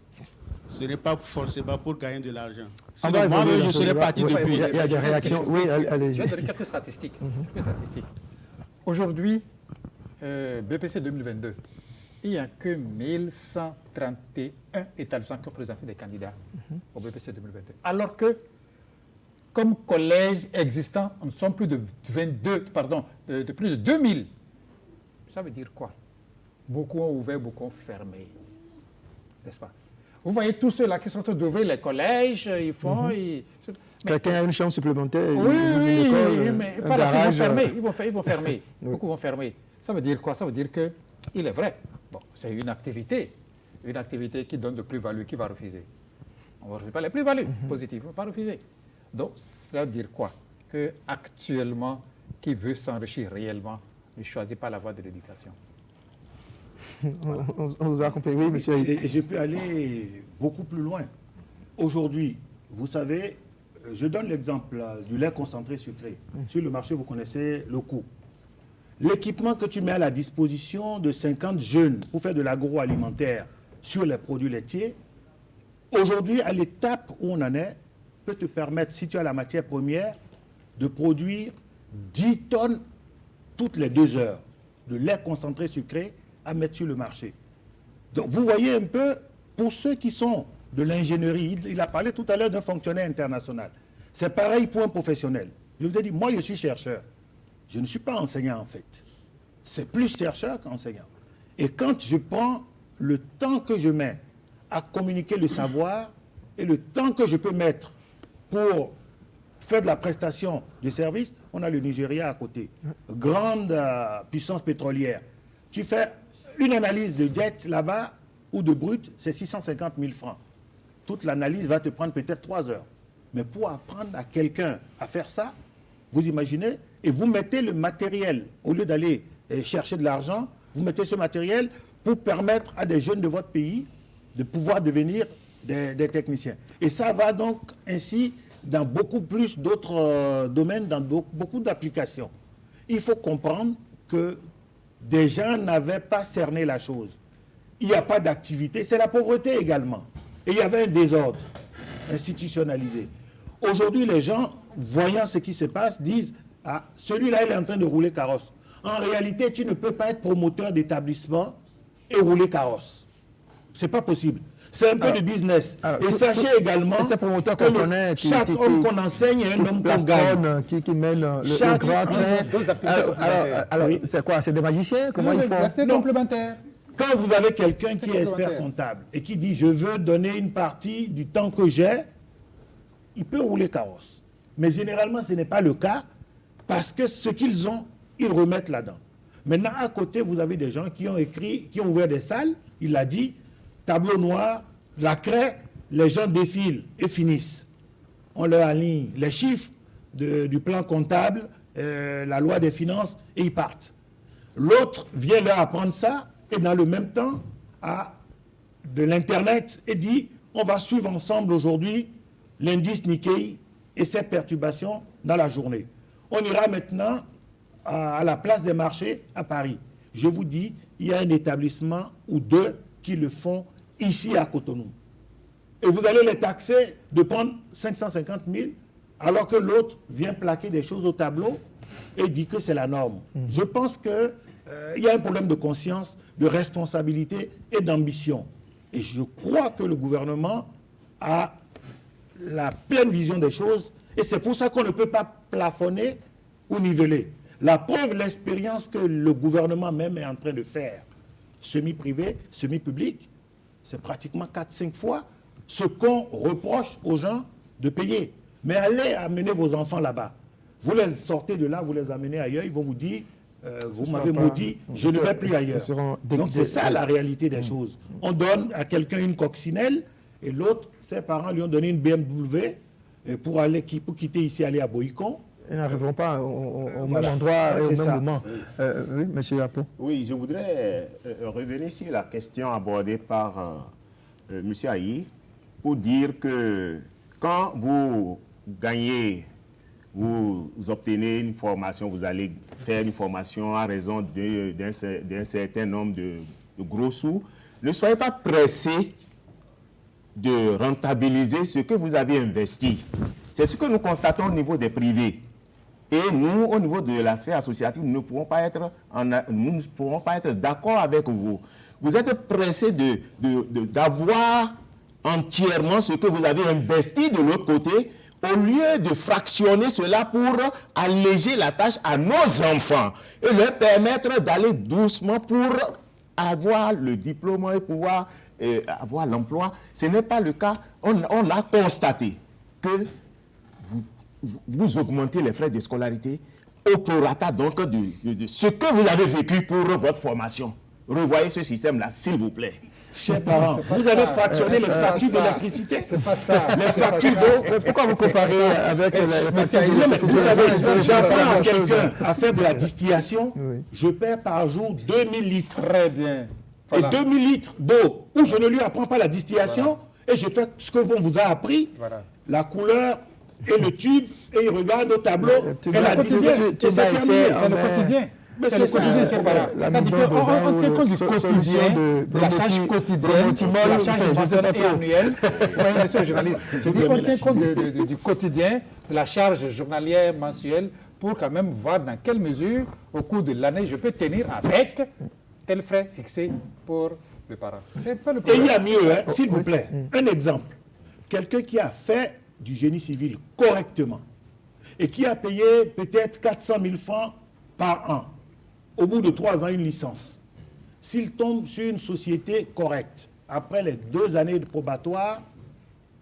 S12: Ce n'est pas forcément pour gagner de l'argent. Sinon, moi-même, je serais parti depuis.
S1: Il y a des réactions. Oui, allez-y.
S3: Je vais donner quelques statistiques. Aujourd'hui, BPC 2022, il n'y a que 1131 établissements qui ont présenté des candidats au BPC 2022. Alors que, comme collège existant, nous sommes plus de plus de 2000. Ça veut dire quoi? Beaucoup ont ouvert, beaucoup ont fermé. N'est-ce pas? Vous voyez tous ceux-là qui sont en train d'ouvrir les collèges, ils font...
S1: Quelqu'un a une chambre supplémentaire,
S3: oui, mais pas la ils vont fermer. Beaucoup vont fermer. Ça veut dire quoi? Ça veut dire qu'il est vrai. Bon, c'est une activité qui donne de plus-value, qui va refuser. On ne refuse pas les plus-values positives, on ne va pas refuser. Donc, ça veut dire quoi? Qu'actuellement, qui veut s'enrichir réellement ne choisit pas la voie de l'éducation.
S1: Voilà. On vous a compris, oui, monsieur.
S2: Et je peux aller beaucoup plus loin. Aujourd'hui, vous savez, je donne l'exemple du lait concentré sucré. Sur le marché, vous connaissez le coût. L'équipement que tu mets à la disposition de 50 jeunes pour faire de l'agroalimentaire sur les produits laitiers, aujourd'hui, à l'étape où on en est, peut te permettre, si tu as la matière première, de produire 10 tonnes toutes les 2 heures de lait concentré sucré à mettre sur le marché. Donc vous voyez un peu, pour ceux qui sont de l'ingénierie, il a parlé tout à l'heure d'un fonctionnaire international. C'est pareil pour un professionnel. Je vous ai dit, moi je suis chercheur. Je ne suis pas enseignant en fait. C'est plus chercheur qu'enseignant. Et quand je prends le temps que je mets à communiquer le savoir et le temps que je peux mettre pour faire de la prestation de service, on a le Nigeria à côté. Grande puissance pétrolière. Tu fais une analyse de dette là-bas ou de brut, c'est 650 000 francs. Toute l'analyse va te prendre peut-être 3 heures. Mais pour apprendre à quelqu'un à faire ça, vous imaginez, et vous mettez le matériel, au lieu d'aller chercher de l'argent, vous mettez ce matériel pour permettre à des jeunes de votre pays de pouvoir devenir des techniciens. Et ça va donc ainsi dans beaucoup plus d'autres domaines, dans beaucoup d'applications. Il faut comprendre que des gens n'avaient pas cerné la chose. Il n'y a pas d'activité, c'est la pauvreté également. Et il y avait un désordre institutionnalisé. Aujourd'hui, les gens, voyant ce qui se passe, disent « Ah, celui-là, il est en train de rouler carrosse ». En réalité, tu ne peux pas être promoteur d'établissement et rouler carrosse. Ce n'est pas possible. C'est un peu de business. Et sachez également que chaque homme qu'on enseigne est un homme qu'on gagne.
S1: Qui mène le grand train. Alors, c'est quoi? C'est des magiciens? Comment ils font?
S3: Complémentaires.
S2: Quand vous avez quelqu'un qui est expert comptable et qui dit « Je veux donner une partie du temps que j'ai », il peut rouler carrosse. Mais généralement, ce n'est pas le cas parce que ce qu'ils ont, ils remettent là-dedans. Maintenant, à côté, vous avez des gens qui ont écrit, qui ont ouvert des salles, il l'a dit, tableau noir, la craie, les gens défilent et finissent. On leur aligne les chiffres du plan comptable, la loi des finances, et ils partent. L'autre vient leur apprendre ça, et dans le même temps, a de l'Internet, et dit, on va suivre ensemble aujourd'hui l'indice Nikkei et ses perturbations dans la journée. On ira maintenant à la place des marchés à Paris. Je vous dis, il y a un établissement ou deux qui le font ici à Cotonou. Et vous allez les taxer de prendre 550 000 alors que l'autre vient plaquer des choses au tableau et dit que c'est la norme. Je pense qu'il y a un problème de conscience, de responsabilité et d'ambition. Et je crois que le gouvernement a la pleine vision des choses et c'est pour ça qu'on ne peut pas plafonner ou niveler. La preuve, l'expérience que le gouvernement même est en train de faire, semi-privé, semi-public, c'est pratiquement 4-5 fois ce qu'on reproche aux gens de payer. Mais allez amener vos enfants là-bas. Vous les sortez de là, vous les amenez ailleurs, ils vont vous dire, vous m'avez maudit, je ne vais plus ailleurs. Donc c'est ça la réalité des choses. On donne à quelqu'un une coccinelle et l'autre, ses parents lui ont donné une BMW pour quitter ici, aller à Boïcon.
S1: Ils n'arriveront pas au même endroit et au même moment. Oui, M. Apo.
S4: Oui, je voudrais revenir sur la question abordée par M. Aïe pour dire que quand vous gagnez, vous obtenez une formation, vous allez faire une formation à raison d'un certain nombre de gros sous. Ne soyez pas pressés de rentabiliser ce que vous avez investi. C'est ce que nous constatons au niveau des privés. Et nous, au niveau de la sphère associative, nous ne pourrons pas être d'accord avec vous. Vous êtes pressés d'avoir entièrement ce que vous avez investi de l'autre côté, au lieu de fractionner cela pour alléger la tâche à nos enfants et leur permettre d'aller doucement pour avoir le diplôme et pouvoir avoir l'emploi. Ce n'est pas le cas. On l'a constaté que vous augmentez les frais de scolarité au prorata donc de ce que vous avez vécu pour votre formation. Revoyez ce système-là, s'il vous plaît. Chers parents, vous avez fractionné les factures d'électricité.
S3: C'est pas ça.
S4: Les factures d'eau.
S1: Pourquoi vous comparez avec les factures d'électricité?
S2: Vous savez, j'apprends à quelqu'un à faire de la distillation, je perds par jour 2000 litres.
S3: Très bien. Voilà.
S2: Et 2000 litres d'eau, où je ne lui apprends pas la distillation, et je fais ce que vous a appris, la couleur et le tube, et il regarde au tableau, et la distillation.
S3: C'est le quotidien. Mais c'est le quotidien, c'est pas là. On tient compte du quotidien, de la charge quotidienne, de la charge mensuelle et annuelle. Monsieur le journaliste, je dis qu'on tient compte du quotidien, de la charge journalière, mensuelle, pour quand même voir dans quelle mesure, au cours de l'année, je peux tenir avec tel frais fixé pour le parent. C'est pas le problème.
S2: Et il y a mieux, hein, s'il vous plaît. Un exemple. Quelqu'un qui a fait du génie civil correctement et qui a payé peut-être 400 000 francs par an, au bout de 3 ans, une licence. S'il tombe sur une société correcte, après les 2 années de probatoire,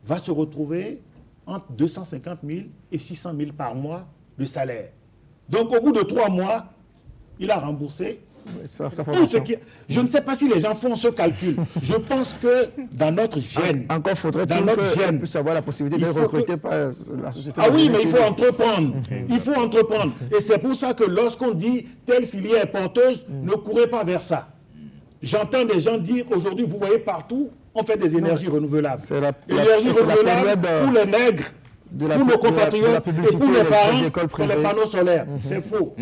S2: va se retrouver entre 250 000 et 600 000 par mois de salaire. Donc, au bout de 3 mois, il a remboursé tout ce qui... Je ne sais pas si les gens font ce calcul. Je pense que dans notre gène...
S1: Encore faudrait-il qu'on puisse avoir la possibilité de recruter par la société.
S2: Ah oui, mais il faut entreprendre. Il faut entreprendre. Et c'est pour ça que lorsqu'on dit telle filière est porteuse, ne courez pas vers ça. J'entends des gens dire aujourd'hui, vous voyez partout, on fait des énergies renouvelables. Énergie renouvelable pour les nègres, pour nos compatriotes et pour les parents, c'est les panneaux solaires. C'est faux.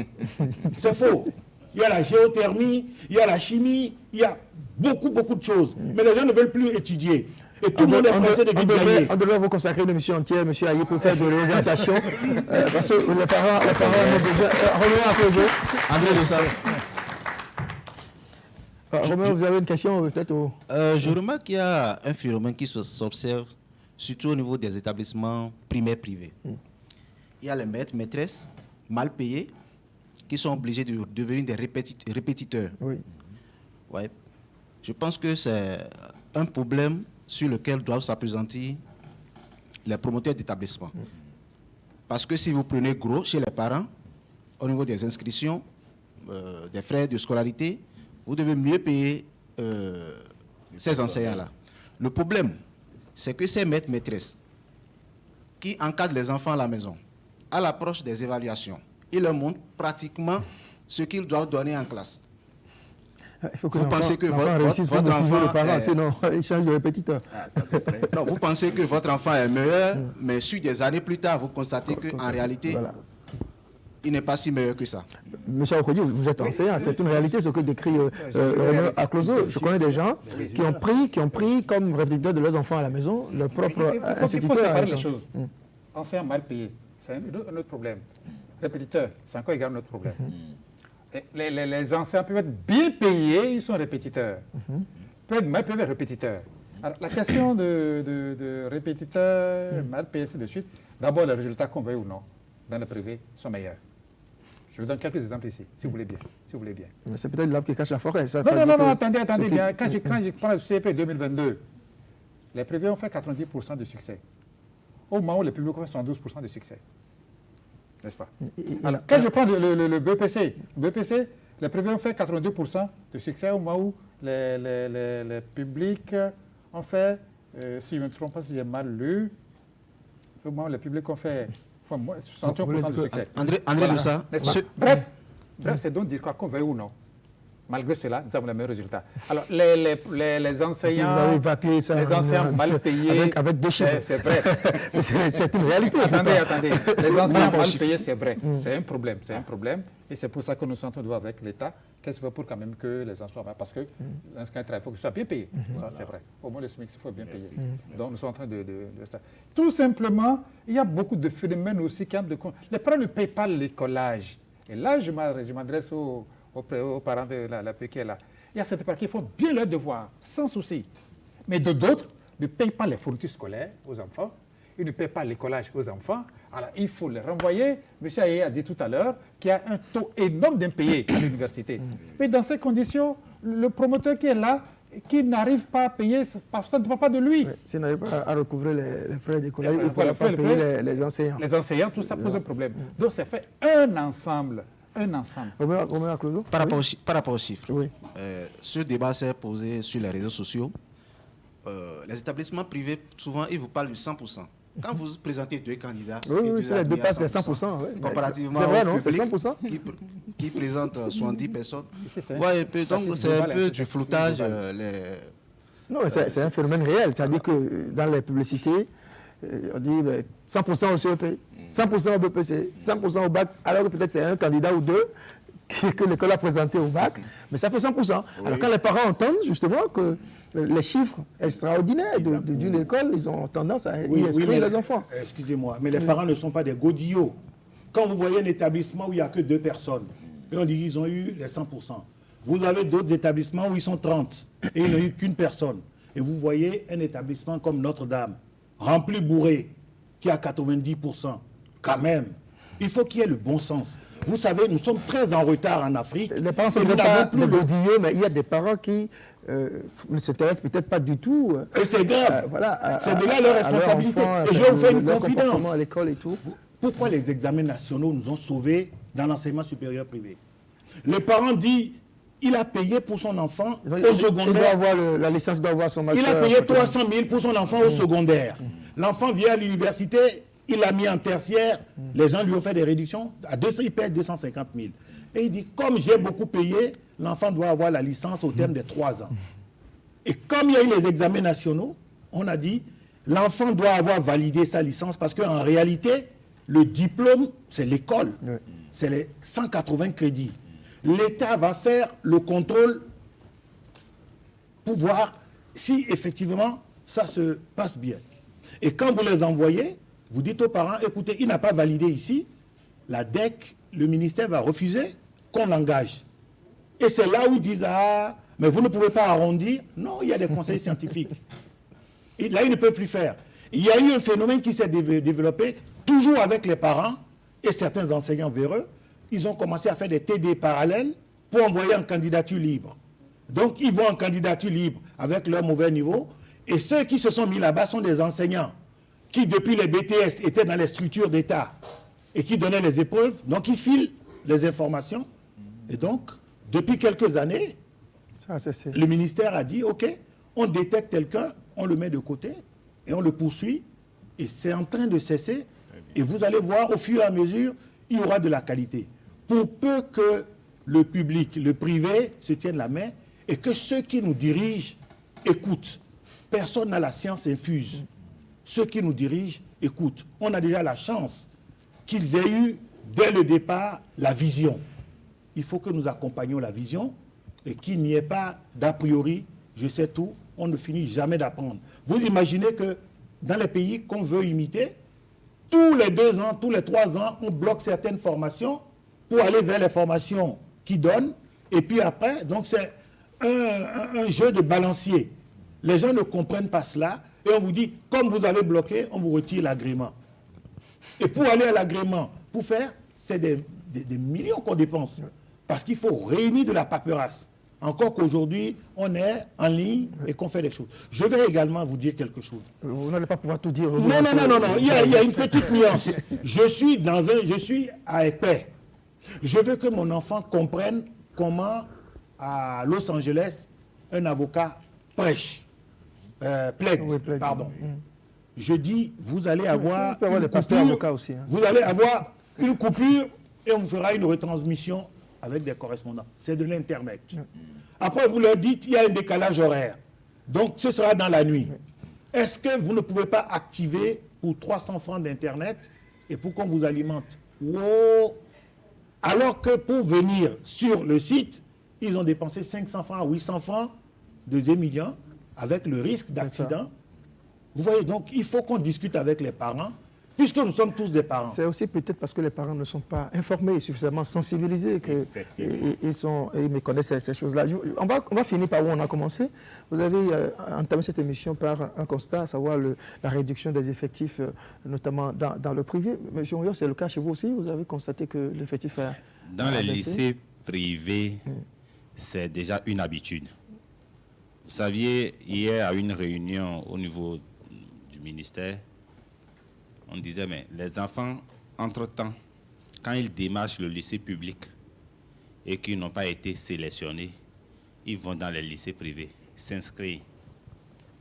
S2: C'est faux. Il y a la géothermie, il y a la chimie, il y a beaucoup de choses. Mais les gens ne veulent plus étudier. Et tout le monde est pressé de gagner.
S1: On devrait vous consacrer une émission entière, M. Aïe, pour faire de l'orientation. Parce que les parents ont besoin... Revenons un peu au jeu.
S13: André de Sal.
S1: Romain, vous avez une question peut-être
S13: Je remarque qu'il y a un phénomène qui s'observe, surtout au niveau des établissements primaires privés. Il y a les maîtres, maîtresses, mal payés, qui sont obligés de devenir des répétiteurs.
S1: Oui.
S13: Ouais. Je pense que c'est un problème sur lequel doivent s'appesantir les promoteurs d'établissements. Parce que si vous prenez gros chez les parents, au niveau des inscriptions, des frais de scolarité, vous devez mieux payer ces enseignants-là. Le problème, c'est que ces maîtres, maîtresses, qui encadrent les enfants à la maison, à l'approche des évaluations, ils leur montrent pratiquement ce qu'ils doivent donner en classe.
S1: Il faut que
S13: vous pensez que votre
S1: enfant le parent, sinon il change de répétiteur.
S13: Non, vous pensez que votre enfant est meilleur, mais sur des années plus tard, vous constatez qu'en réalité, il n'est pas si meilleur que ça.
S1: Monsieur Okoye, vous êtes enseignant, c'est une réalité ce que décrit Romain Aklozo. Je connais des gens qui ont pris comme répétiteur de leurs enfants à la maison leur propre instituteur.
S3: Il faut séparer les choses. Enseignant mal payé, c'est un autre problème. Répétiteur, c'est encore également notre problème. Les enseignants peuvent être bien payés, ils sont répétiteurs. Peuvent être mal payés, répétiteurs. Alors, la question de répétiteurs, mal payés, ainsi de suite, d'abord, les résultats qu'on veut ou non, dans le privé, sont meilleurs. Je vous donne quelques exemples ici, si vous voulez bien.
S1: C'est peut-être l'arbre qui cache la forêt. Ça
S3: non, attendez bien. Quand je prends le CP 2022, les privés ont fait 90% de succès. Au moment où les publics ont fait 112% de succès. N'est-ce pas? Alors, quand je prends le BPC, les privés ont fait 82% de succès au moment où les publics ont fait, si je ne me trompe pas, si j'ai mal lu, au moment où les publics ont fait 61% de succès.
S13: André Loussa.
S3: Bref, c'est donc dire quoi, qu'on veuille ou non. Malgré cela, nous avons les meilleurs résultats. Alors, les enseignants...
S1: Vous avez évacué ça.
S3: Les enseignants mal payés...
S1: Avec 2 chiffres.
S3: C'est vrai.
S1: C'est une réalité.
S3: Attendez. Les enseignants mal payés, c'est vrai. C'est un problème. Et c'est pour ça que nous sommes en train de voir avec l'État qu'est-ce qu'il faut pour quand même que les enseignants... Parce que l'enseignant travaille, il faut qu'il soit bien payé. Ça, c'est vrai. Au moins, le SMIC, il faut bien payer. Donc, nous sommes en train de ça. Tout simplement, il y a beaucoup de phénomènes aussi qui entrent de compte. Les parents ne payent pas l'écolage. Et là, je m'adresse aux parents de la PQ qui est là. Il y a certains parents qui font bien leur devoir, sans souci. Mais d'autres ne payent pas les fournitures scolaires aux enfants. Ils ne payent pas l'écolage aux enfants. Alors, il faut les renvoyer. M. Aye a dit tout à l'heure qu'il y a un taux énorme d'impayés à l'université. Mais dans ces conditions, le promoteur qui est là, qui n'arrive pas à payer, ça ne dépend pas de lui.
S1: S'il n'arrive pas à recouvrir les frais d'écolage, il ne pourra pas payer les enseignants.
S3: Les enseignants, tout ça pose un problème. Donc, ça fait un ensemble.
S13: Par rapport aux chiffres, ce débat s'est posé sur les réseaux sociaux. Les établissements privés, souvent, ils vous parlent du 100%. Quand vous présentez 2 candidats,
S1: ça dépasse les 100%.
S13: Comparativement
S1: au
S13: public,
S1: c'est 100%.
S13: qui présente 70 personnes. Donc, c'est un peu du floutage.
S1: Non, c'est un phénomène réel. C'est-à-dire que dans les publicités, on dit 100% au CEP, 100% au BPC, 100% au bac, alors que peut-être c'est un candidat ou 2 que l'école a présenté au bac, mais ça fait 100%. Alors quand les parents entendent justement que les chiffres extraordinaires d'une école, ils ont tendance à y inscrire les enfants.
S2: Excusez-moi, mais les parents ne sont pas des godillots. Quand vous voyez un établissement où il n'y a que 2 personnes, et on dit qu'ils ont eu les 100%, vous avez d'autres établissements où ils sont 30 et ils n'ont eu qu'une personne. Et vous voyez un établissement comme Notre-Dame, rempli bourré, qui a 90%, quand même. Il faut qu'il y ait le bon sens. Vous savez, nous sommes très en retard en Afrique.
S1: Les parents ne sont pas plus godillés, mais il y a des parents qui ne s'intéressent peut-être pas du tout.
S2: Et c'est grave. C'est de là leur responsabilité. Et je vous fais une confidence.
S1: À l'école et tout.
S2: Pourquoi les examens nationaux nous ont sauvés dans l'enseignement supérieur privé? Les parents disent, il a payé pour son enfant au secondaire.
S1: Il doit avoir la licence, doit avoir son master.
S2: Il a payé 300 000 pour son enfant au secondaire. L'enfant vient à l'université, il l'a mis en tertiaire. Les gens lui ont fait des réductions. Il paye 250 000. Et il dit, comme j'ai beaucoup payé, l'enfant doit avoir la licence au terme des 3 ans. Et comme il y a eu les examens nationaux, on a dit, l'enfant doit avoir validé sa licence parce qu'en réalité, le diplôme, c'est l'école. C'est les 180 crédits. L'État va faire le contrôle pour voir si effectivement ça se passe bien. Et quand vous les envoyez, vous dites aux parents, écoutez, il n'a pas validé ici, la DEC, le ministère va refuser qu'on l'engage. Et c'est là où ils disent, ah, mais vous ne pouvez pas arrondir. Non, il y a des conseils scientifiques. Et là, ils ne peuvent plus faire. Il y a eu un phénomène qui s'est développé, toujours avec les parents et certains enseignants véreux. Ils ont commencé à faire des TD parallèles pour envoyer en candidature libre. Donc, ils vont en candidature libre avec leur mauvais niveau. Et ceux qui se sont mis là-bas sont des enseignants qui, depuis les BTS, étaient dans les structures d'État et qui donnaient les épreuves. Donc, ils filent les informations. Et donc, depuis quelques années, le ministère a dit, OK, on détecte quelqu'un, on le met de côté et on le poursuit. Et c'est en train de cesser. Et vous allez voir, au fur et à mesure, il y aura de la qualité. Pour peu que le public, le privé se tienne la main et que ceux qui nous dirigent écoutent. Personne n'a la science infuse. Ceux qui nous dirigent écoutent. On a déjà la chance qu'ils aient eu, dès le départ, la vision. Il faut que nous accompagnions la vision et qu'il n'y ait pas d'a priori, je sais tout, on ne finit jamais d'apprendre. Vous imaginez que dans les pays qu'on veut imiter, tous les 2 ans, tous les 3 ans, on bloque certaines formations pour aller vers les formations qui donnent. Et puis après, donc c'est un jeu de balancier. Les gens ne comprennent pas cela. Et on vous dit, comme vous avez bloqué, on vous retire l'agrément. Et pour aller à l'agrément, pour faire, c'est des millions qu'on dépense. Parce qu'il faut réunir de la paperasse. Encore qu'aujourd'hui, on est en ligne et qu'on fait des choses. Je vais également vous dire quelque chose.
S1: Vous n'allez pas pouvoir tout dire.
S2: Non. Il y a une petite nuance. Je suis à épais. Je veux que mon enfant comprenne comment, à Los Angeles, un avocat plaide. Je dis, vous allez avoir une coupure, vous allez avoir une coupure et on vous fera une retransmission avec des correspondants. C'est de l'Internet. Après, vous leur dites, il y a un décalage horaire. Donc, ce sera dans la nuit. Est-ce que vous ne pouvez pas activer pour 300 francs d'Internet et pour qu'on vous alimente? Wow. Alors que pour venir sur le site, ils ont dépensé 500 francs à 800 francs, deuxième million, avec le risque d'accident. Vous voyez, donc il faut qu'on discute avec les parents, puisque nous sommes tous des parents.
S1: C'est aussi peut-être parce que les parents ne sont pas informés, suffisamment sensibilisés, qu'ils méconnaissent ces choses-là. On va finir par où on a commencé. Vous avez entamé cette émission par un constat, à savoir la réduction des effectifs, notamment dans le privé. Monsieur Onyo, c'est le cas chez vous aussi? Vous avez constaté que l'effectif a
S11: dans les lycées privés, c'est déjà une habitude. Vous saviez, hier à une réunion au niveau du ministère, on disait, mais les enfants, entre-temps, quand ils démarchent le lycée public et qu'ils n'ont pas été sélectionnés, ils vont dans les lycées privés, s'inscrivent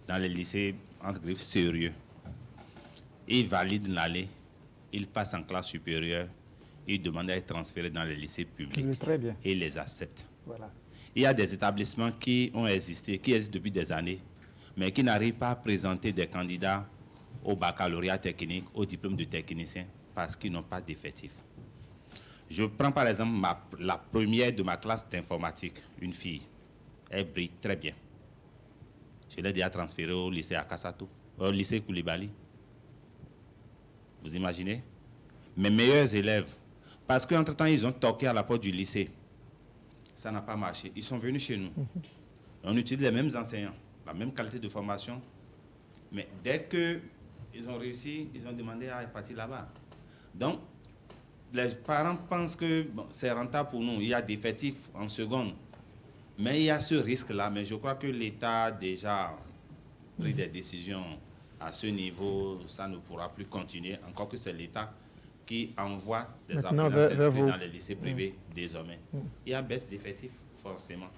S11: dans les lycées, entre griffes, sérieux. Ils valident l'année, ils passent en classe supérieure, ils demandent à être transférés dans les lycées publics.
S3: Très bien.
S11: Et ils les acceptent.
S3: Voilà.
S11: Il y a des établissements qui ont existé, qui existent depuis des années, mais qui n'arrivent pas à présenter des candidats au baccalauréat technique, au diplôme de technicien, parce qu'ils n'ont pas d'effectifs. Je prends par exemple la première de ma classe d'informatique, une fille. Elle brille très bien. Je l'ai déjà transférée au lycée Akasato, au lycée Koulibaly. Vous imaginez? Mes meilleurs élèves, parce qu'entre-temps, ils ont toqué à la porte du lycée. Ça n'a pas marché. Ils sont venus chez nous. On utilise les mêmes enseignants, la même qualité de formation. Mais dès qu'ils ont réussi, ils ont demandé à partir là-bas. Donc, les parents pensent que c'est rentable pour nous. Il y a des effectifs en seconde. Mais il y a ce risque-là. Mais je crois que l'État a déjà pris des décisions à ce niveau. Ça ne pourra plus continuer. Encore que c'est l'État qui envoie des apprenants dans les lycées privés désormais. Il y a baisse d'effectifs, forcément.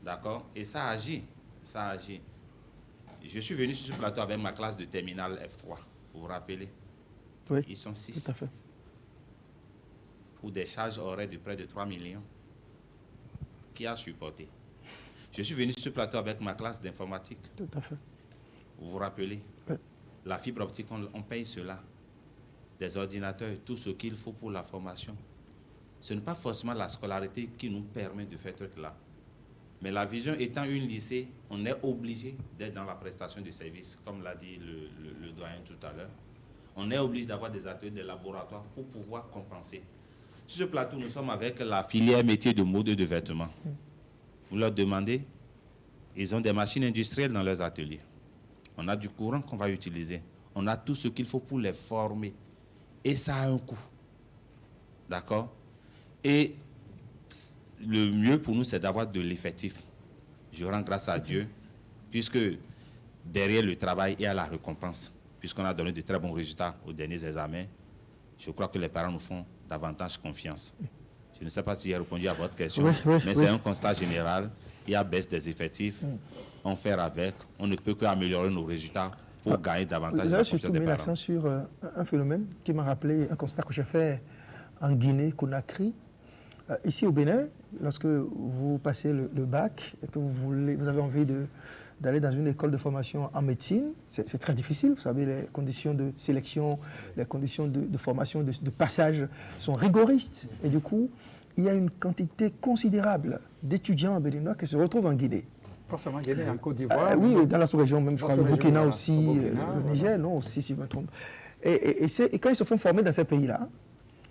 S11: D'accord? Et ça agit. Ça agit. Je suis venu sur ce plateau avec ma classe de terminale F3. Vous vous rappelez?
S1: Oui.
S11: Ils sont 6.
S1: Tout à fait.
S11: Pour des charges horaires de près de 3 millions. Qui a supporté? Je suis venu sur ce plateau avec ma classe d'informatique.
S1: Tout à fait.
S11: Vous vous rappelez?
S1: Oui.
S11: La fibre optique, on paye cela. Des ordinateurs, tout ce qu'il faut pour la formation. Ce n'est pas forcément la scolarité qui nous permet de faire ce truc-là. Mais la vision étant une lycée, on est obligé d'être dans la prestation de services, comme l'a dit le doyen tout à l'heure. On est obligé d'avoir des ateliers, des laboratoires pour pouvoir compenser. Sur ce plateau, nous sommes avec la filière métier de mode et de vêtements. Vous leur demandez, ils ont des machines industrielles dans leurs ateliers. On a du courant qu'on va utiliser. On a tout ce qu'il faut pour les former. Et ça a un coût. D'accord? Et le mieux pour nous, c'est d'avoir de l'effectif. Je rends grâce à Dieu, puisque derrière le travail, il y a la récompense. Puisqu'on a donné de très bons résultats aux derniers examens, je crois que les parents nous font davantage confiance. Je ne sais pas si j'ai répondu à votre question, mais c'est un constat général. Il y a baisse des effectifs. On fait avec. On ne peut qu'améliorer nos résultats pour gagner davantage de la confiance des parents.
S1: J'ai surtout mis l'accent sur un phénomène qui m'a rappelé un constat que j'ai fait en Guinée, Conakry. Ici au Bénin, lorsque vous passez le bac et que vous avez envie d'aller dans une école de formation en médecine, c'est très difficile. Vous savez, les conditions de sélection, les conditions de formation, de passage sont rigoristes. Et du coup, il y a une quantité considérable d'étudiants béninois qui se retrouvent en Guinée.
S3: Pas seulement Guinée, en Côte d'Ivoire.
S1: Oui, dans la sous-région, même je crois le Burkina aussi, le Niger, non, aussi, si je me trompe. Et quand ils se font former dans ces pays-là,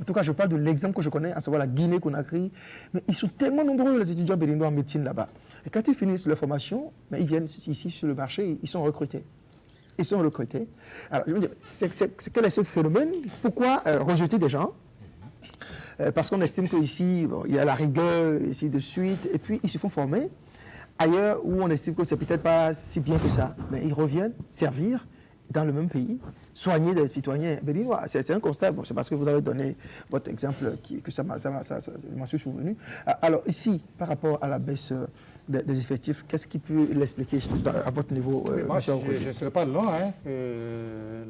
S1: en tout cas, je parle de l'exemple que je connais, à savoir la Guinée-Conakry, mais ils sont tellement nombreux, les étudiants béninois en médecine là-bas. Et quand ils finissent leur formation, ils viennent ici sur le marché, ils sont recrutés. Ils sont recrutés. Alors, je veux dire, quel est ce phénomène? Pourquoi rejeter des gens? Parce qu'on estime qu'ici, il y a la rigueur, ici de suite, et puis ils se font former ailleurs où on estime que c'est peut-être pas si bien que ça. Mais ils reviennent servir dans le même pays, soigner des citoyens béninois. C'est un constat. Bon, c'est parce que vous avez donné votre exemple que ça m'en suis souvenu. Alors ici, par rapport à la baisse des effectifs, qu'est-ce qui peut l'expliquer à votre niveau?
S3: Moi, je ne serai pas long.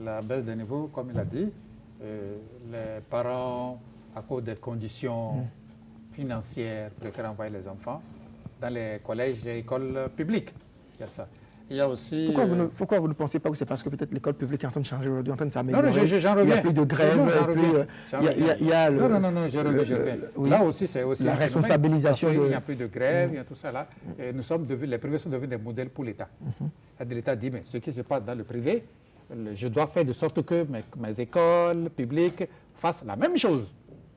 S3: La baisse des niveaux, comme il a dit, les parents, à cause des conditions financières préfèrent envoyer les enfants dans les collèges et écoles publiques. Il y a ça. Il y a aussi...
S1: Pourquoi vous ne pensez pas que c'est parce que peut-être l'école publique est en train de changer aujourd'hui, en train de s'améliorer?
S3: Non, j'en reviens.
S1: Il n'y a plus de grève.
S3: Non,
S1: il y a le...
S3: Non, je reviens.
S1: Oui.
S3: Là aussi, c'est aussi...
S1: La responsabilisation
S3: Il n'y a plus de grève, il y a tout ça là. Et nous sommes devenus, les privés sont devenus des modèles pour l'État. L'État dit, mais ce qui se passe dans le privé, je dois faire de sorte que mes écoles publiques fassent la même chose.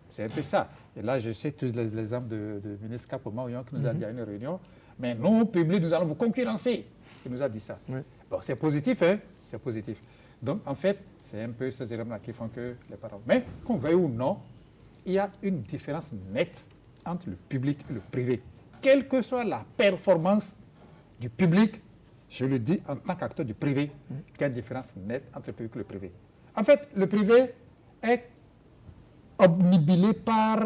S3: C'est un peu ça. Et là, je sais tous les exemples de ministre Kapoma qui nous a dit à une réunion, mais nous, publics, nous allons vous concurrencer. Il nous a dit ça. Oui. Bon, c'est positif, hein? C'est positif. Donc, en fait, c'est un peu ces éléments-là qui font que les parents... Mais, qu'on veuille ou non, il y a une différence nette entre le public et le privé. Quelle que soit la performance du public, je le dis en tant qu'acteur du privé, qu'il y a une différence nette entre le public et le privé. En fait, le privé est obnubilé par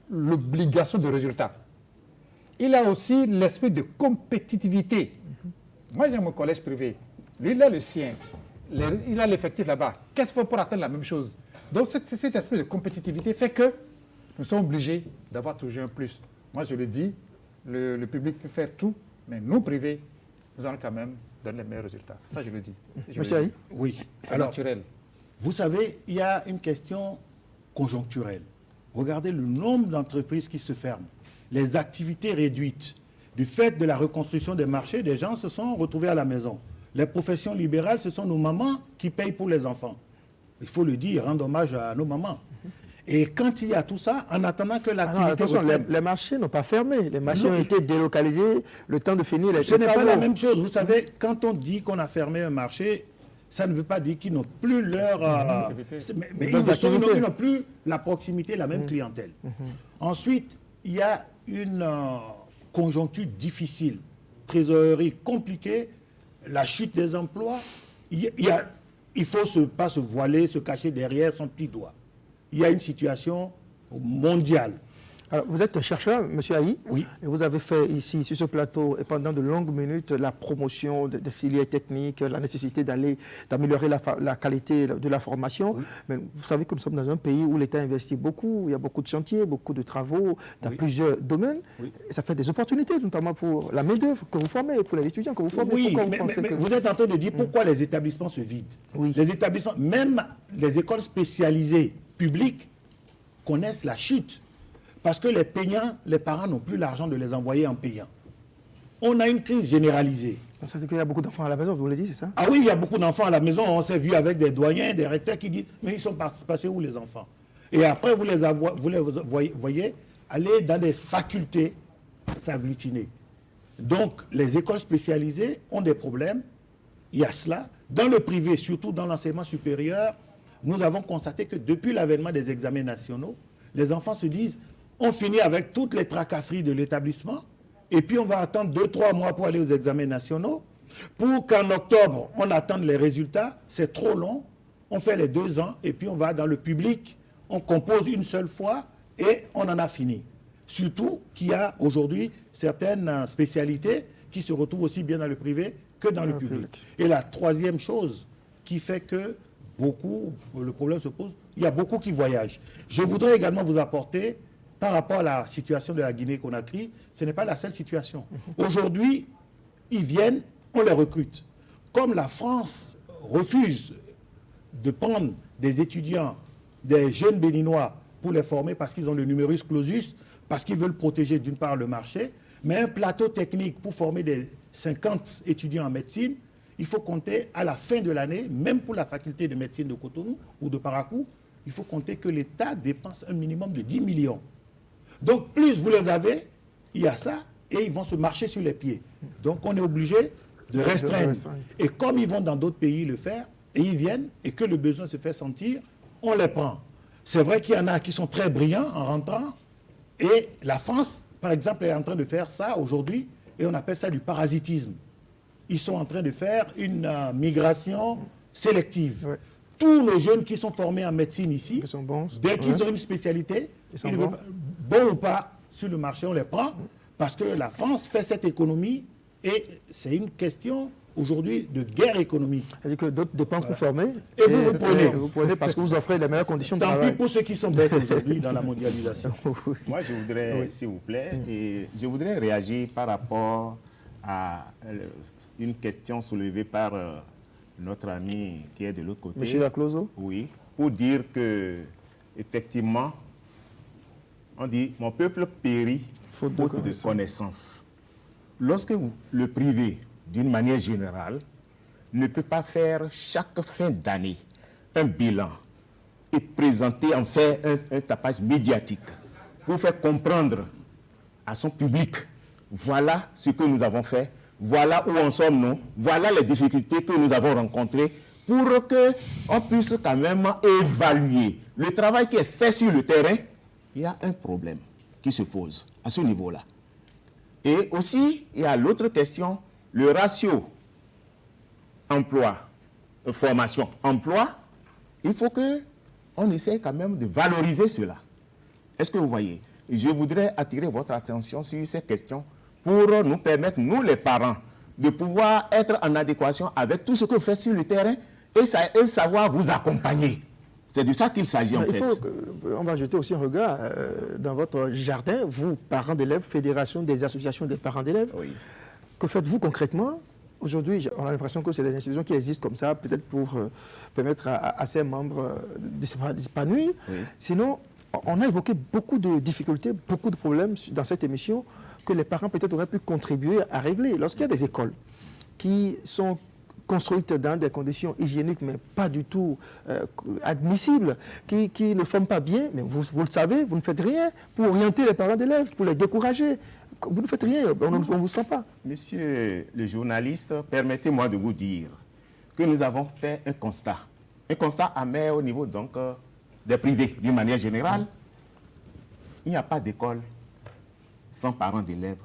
S3: l'obligation de résultat. Il a aussi l'esprit de compétitivité. Moi, j'ai mon collège privé. Lui, il a le sien. Il a l'effectif là-bas. Qu'est-ce qu'il faut pour atteindre la même chose? Donc, cet esprit de compétitivité fait que nous sommes obligés d'avoir toujours un plus. Moi, je le dis, le public peut faire tout, mais nous, privés, nous allons quand même donner les meilleurs résultats. Ça, je le dis.
S2: Monsieur Aïe? Oui. Alors,
S3: naturel.
S2: Vous savez, il y a une question conjoncturelle. Regardez le nombre d'entreprises qui se ferment, les activités réduites. Du fait de la reconstruction des marchés, des gens se sont retrouvés à la maison. Les professions libérales, ce sont nos mamans qui payent pour les enfants. Il faut le dire, rendre hommage à nos mamans. Et quand il y a tout ça, en attendant que l'activité...
S1: Attention, les marchés n'ont pas fermé. Les marchés ont été délocalisés le temps de finir les travaux.
S2: Ce n'est pas la même chose. Vous savez, quand on dit qu'on a fermé un marché, ça ne veut pas dire qu'ils n'ont plus leur... mais ils n'ont plus la proximité, la même clientèle. Ensuite, il y a une... conjoncture difficile, trésorerie compliquée, la chute des emplois. Il ne faut pas se voiler, se cacher derrière son petit doigt. Il y a une situation mondiale.
S1: Alors, vous êtes chercheur, M. Aïe.
S2: Oui.
S1: Et vous avez fait ici, sur ce plateau, et pendant de longues minutes, la promotion des filières techniques, la nécessité d'améliorer la qualité de la formation. Oui. Mais vous savez que nous sommes dans un pays où l'État investit beaucoup, il y a beaucoup de chantiers, beaucoup de travaux dans plusieurs domaines. Oui. Et ça fait des opportunités, notamment pour la main-d'œuvre que vous formez, pour les étudiants que vous formez.
S2: Oui, mais vous êtes en train de dire pourquoi les établissements se vident. Oui. Les établissements, même les écoles spécialisées publiques, connaissent la chute. Parce que les payants, les parents n'ont plus l'argent de les envoyer en payant. On a une crise généralisée.
S1: Ça veut dire qu'il y a beaucoup d'enfants à la maison, vous le dites, c'est ça?
S2: Ah oui, il y a beaucoup d'enfants à la maison. On s'est vu avec des doyens, des recteurs qui disent « Mais ils sont passés où les enfants ?» Et après, vous les voyez aller dans des facultés s'agglutiner. Donc, les écoles spécialisées ont des problèmes. Il y a cela. Dans le privé, surtout dans l'enseignement supérieur, nous avons constaté que depuis l'avènement des examens nationaux, les enfants se disent on finit avec toutes les tracasseries de l'établissement et puis on va attendre 2-3 mois pour aller aux examens nationaux. Pour qu'en octobre, on attende les résultats, c'est trop long. On fait les 2 ans et puis on va dans le public, on compose une seule fois et on en a fini. Surtout qu'il y a aujourd'hui certaines spécialités qui se retrouvent aussi bien dans le privé que dans le public. Et la troisième chose qui fait que le problème se pose, il y a beaucoup qui voyagent. Je voudrais également vous apporter, par rapport à la situation de la Guinée-Conakry, ce n'est pas la seule situation. Aujourd'hui, ils viennent, on les recrute. Comme la France refuse de prendre des étudiants, des jeunes béninois pour les former parce qu'ils ont le numerus clausus, parce qu'ils veulent protéger d'une part le marché, mais un plateau technique pour former des 50 étudiants en médecine, il faut compter à la fin de l'année, même pour la faculté de médecine de Cotonou ou de Parakou, il faut compter que l'État dépense un minimum de 10 millions. Donc plus vous les avez, il y a ça, et ils vont se marcher sur les pieds. Donc on est obligé de restreindre. Et comme ils vont dans d'autres pays le faire, et ils viennent, et que le besoin se fait sentir, on les prend. C'est vrai qu'il y en a qui sont très brillants en rentrant, et la France, par exemple, est en train de faire ça aujourd'hui, et on appelle ça du parasitisme. Ils sont en train de faire une migration sélective. Ouais. Tous nos jeunes qui sont formés en médecine ici, dès qu'ils ont une spécialité, ils bons ou pas sur le marché, on les prend, parce que la France fait cette économie Et c'est une question aujourd'hui de guerre économique.
S1: C'est-à-dire que d'autres dépensent pour former.
S2: Et vous prenez.
S1: Vous prenez parce que vous offrez les meilleures conditions de
S2: Tant
S1: travail.
S2: pis pour ceux qui sont bêtes aujourd'hui dans la mondialisation.
S4: Moi, je voudrais, s'il vous plaît, et je voudrais réagir par rapport à une question soulevée par notre ami qui est de l'autre côté.
S1: Monsieur Lacloso?
S4: Oui, pour dire que, effectivement, on dit, mon peuple périt faute de connaissance. Lorsque le privé, d'une manière générale, ne peut pas faire chaque fin d'année un bilan et présenter en fait un tapage médiatique pour faire comprendre à son public, voilà ce que nous avons fait, voilà où en sommes-nous, voilà les difficultés que nous avons rencontrées, pour qu'on puisse quand même évaluer le travail qui est fait sur le terrain. Il y a un problème qui se pose à ce niveau-là. Et aussi, il y a l'autre question, le ratio emploi, formation, emploi. Il faut qu'on essaie quand même de valoriser cela. Est-ce que vous voyez? Je voudrais attirer votre attention sur ces questions pour nous permettre, nous les parents, de pouvoir être en adéquation avec tout ce que vous faites sur le terrain et savoir vous accompagner. C'est de ça qu'il s'agit en fait.
S1: On va jeter aussi un regard dans votre jardin, vous, parents d'élèves, fédération des associations des parents d'élèves.
S4: Oui.
S1: Que faites-vous concrètement? Aujourd'hui, on a l'impression que c'est des institutions qui existent comme ça, peut-être pour permettre à ces membres de s'épanouir. Oui. Sinon, on a évoqué beaucoup de difficultés, beaucoup de problèmes dans cette émission que les parents peut-être auraient pu contribuer à régler. Lorsqu'il y a des écoles qui sont construites dans des conditions hygiéniques, mais pas du tout admissibles, qui ne forment pas bien, mais vous le savez, vous ne faites rien pour orienter les parents d'élèves, pour les décourager. Vous ne faites rien, on ne vous sent pas.
S4: Monsieur le journaliste, permettez-moi de vous dire que nous avons fait un constat amer au niveau donc des privés, d'une manière générale. Il n'y a pas d'école sans parents d'élèves,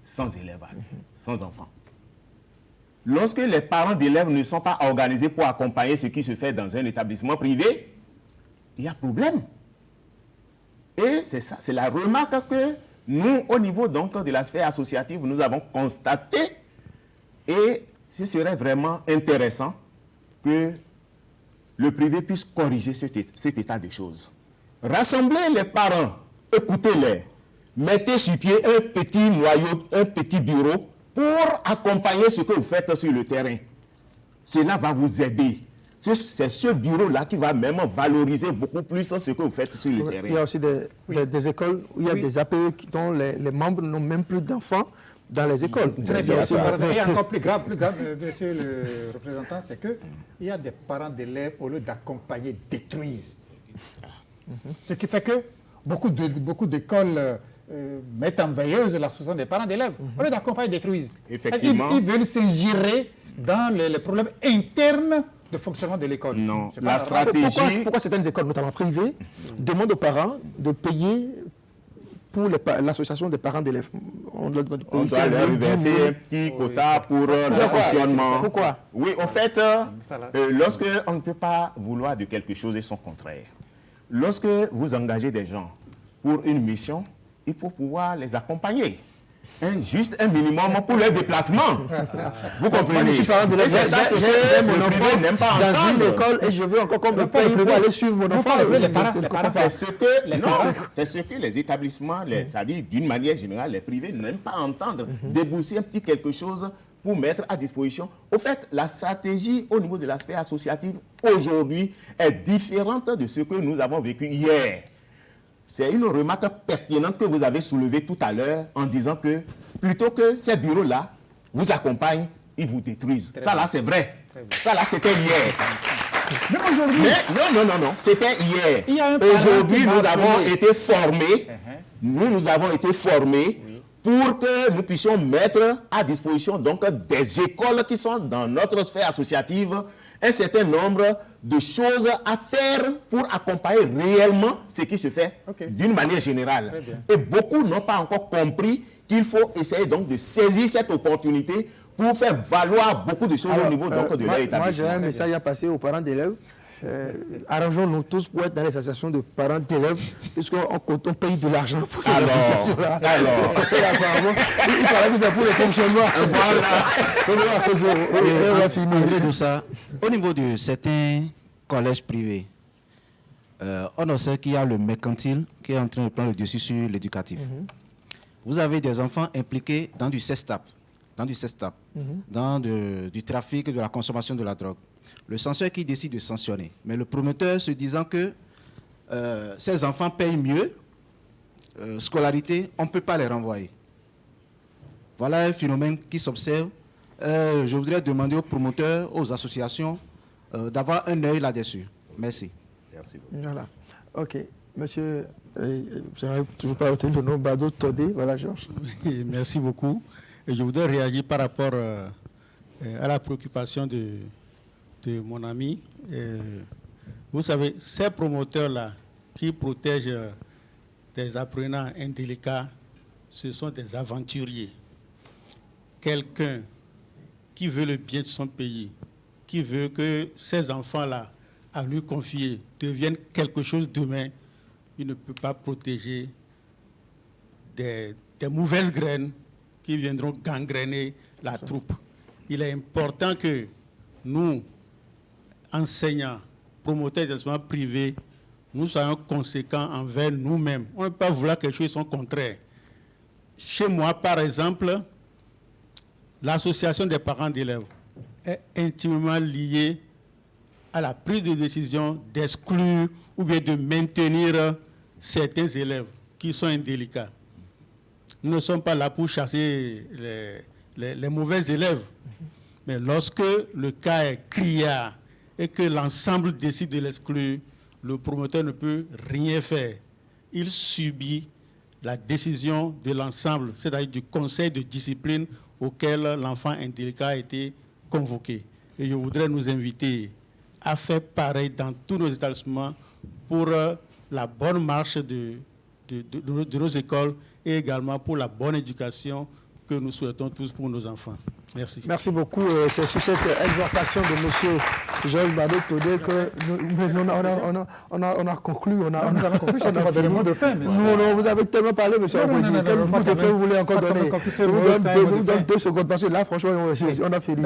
S4: sans élèves, sans enfants. Lorsque les parents d'élèves ne sont pas organisés pour accompagner ce qui se fait dans un établissement privé, il y a problème. Et c'est ça, c'est la remarque que nous, au niveau donc de la sphère associative, nous avons constaté, et ce serait vraiment intéressant que le privé puisse corriger cet état de choses. Rassemblez les parents, écoutez-les, mettez sur pied un petit noyau, un petit bureau pour accompagner ce que vous faites sur le terrain. Cela va vous aider. C'est ce bureau-là qui va même valoriser beaucoup plus ce que vous faites sur le terrain.
S1: Il y a aussi des écoles où il y a des APE dont les membres n'ont même plus d'enfants dans les écoles.
S3: Il y a encore plus grave, monsieur le représentant, c'est qu'il y a des parents d'élèves, au lieu d'accompagner, détruisent. Ce qui fait que beaucoup d'écoles mettent en veilleuse l'association des parents d'élèves. Au lieu d'accompagner, détruisent.
S4: Effectivement.
S3: Ils veulent s'ingérer dans les problèmes internes de fonctionnement de l'école.
S4: Non, la stratégie...
S1: Pourquoi certaines écoles, notamment privées, demandent aux parents de payer pour l'association des parents d'élèves? On doit
S4: leur verser un petit quota pour le fonctionnement.
S1: Pourquoi?
S4: Oui, en fait, lorsque on ne peut pas vouloir de quelque chose et son contraire, lorsque vous engagez des gens pour une mission, il faut pouvoir les accompagner. Juste un minimum pour leur déplacement. Vous comprenez?
S1: Je suis parent de
S4: c'est ça, c'est que mon enfant n'aime pas entendre.
S1: Dans une école et je veux encore qu'on me paye pour aller suivre mon enfant.
S4: C'est ce que les établissements, c'est-à-dire d'une manière générale, les privés n'aiment pas entendre. Débourser un petit quelque chose pour mettre à disposition. Au fait, la stratégie au niveau de la sphère associative aujourd'hui est différente de ce que nous avons vécu hier. C'est une remarque pertinente que vous avez soulevée tout à l'heure en disant que plutôt que ces bureaux-là vous accompagnent, ils vous détruisent. Ça là, c'est vrai. Ça là, c'était hier.
S3: Mais aujourd'hui...
S4: Non, c'était hier. Aujourd'hui, nous avons été formés. Nous avons été formés pour que nous puissions mettre à disposition donc des écoles qui sont dans notre sphère associative un certain nombre de choses à faire pour accompagner réellement ce qui se fait d'une manière générale. Et beaucoup n'ont pas encore compris qu'il faut essayer donc de saisir cette opportunité pour faire valoir beaucoup de choses au niveau donc, de leur établissement.
S1: Moi, j'ai un message à passer aux parents d'élèves. arrangeons-nous tous pour être dans les associations de parents d'élèves, puisqu'on paye de l'argent pour ces associations-là.
S4: Alors,
S1: apparemment, il paraît que c'est pour le fonctionnement.
S13: Voilà. Au niveau de certains collèges privés, on observe qu'il y a le mercantile qui est en train de prendre le dessus sur l'éducatif. Vous avez des enfants impliqués dans du CESTAP, dans du trafic, de la consommation de la drogue. Le censeur qui décide de sanctionner. Mais le promoteur se disant que ces enfants payent mieux, scolarité, on ne peut pas les renvoyer. Voilà un phénomène qui s'observe. Je voudrais demander aux promoteurs, aux associations, d'avoir un œil là-dessus. Merci.
S4: Merci.
S1: Voilà. OK. Monsieur, je n'arrive toujours pas à retenir le nom, Bado Todé. Voilà, Georges.
S12: Merci beaucoup. Et je voudrais réagir par rapport à la préoccupation de mon ami. Vous savez, ces promoteurs-là qui protègent des apprenants indélicats, ce sont des aventuriers. Quelqu'un qui veut le bien de son pays, qui veut que ces enfants-là, à lui confier, deviennent quelque chose demain, il ne peut pas protéger des mauvaises graines qui viendront gangréner la troupe. Il est important que nous, enseignants, promoteurs d'établissements privés, nous soyons conséquents envers nous-mêmes. On ne peut pas vouloir quelque chose de son contraire. Chez moi, par exemple, l'association des parents d'élèves est intimement liée à la prise de décision d'exclure ou bien de maintenir certains élèves qui sont indélicats. Nous ne sommes pas là pour chasser les mauvais élèves. Mais lorsque le cas est criard et que l'ensemble décide de l'exclure, le promoteur ne peut rien faire. Il subit la décision de l'ensemble, c'est-à-dire du conseil de discipline auquel l'enfant indélicat a été convoqué. Et je voudrais nous inviter à faire pareil dans tous nos établissements pour la bonne marche de nos écoles et également pour la bonne éducation que nous souhaitons tous pour nos enfants. Merci.
S1: Merci beaucoup. C'est sur cette exhortation de M. Georges Bado Todé que on a conclu. On a des mots de fin. Non, vous avez tellement parlé, M. Apoji. Quel mot de fin vous voulez encore donner? Je vous donne 2 secondes parce que là, franchement, on a fini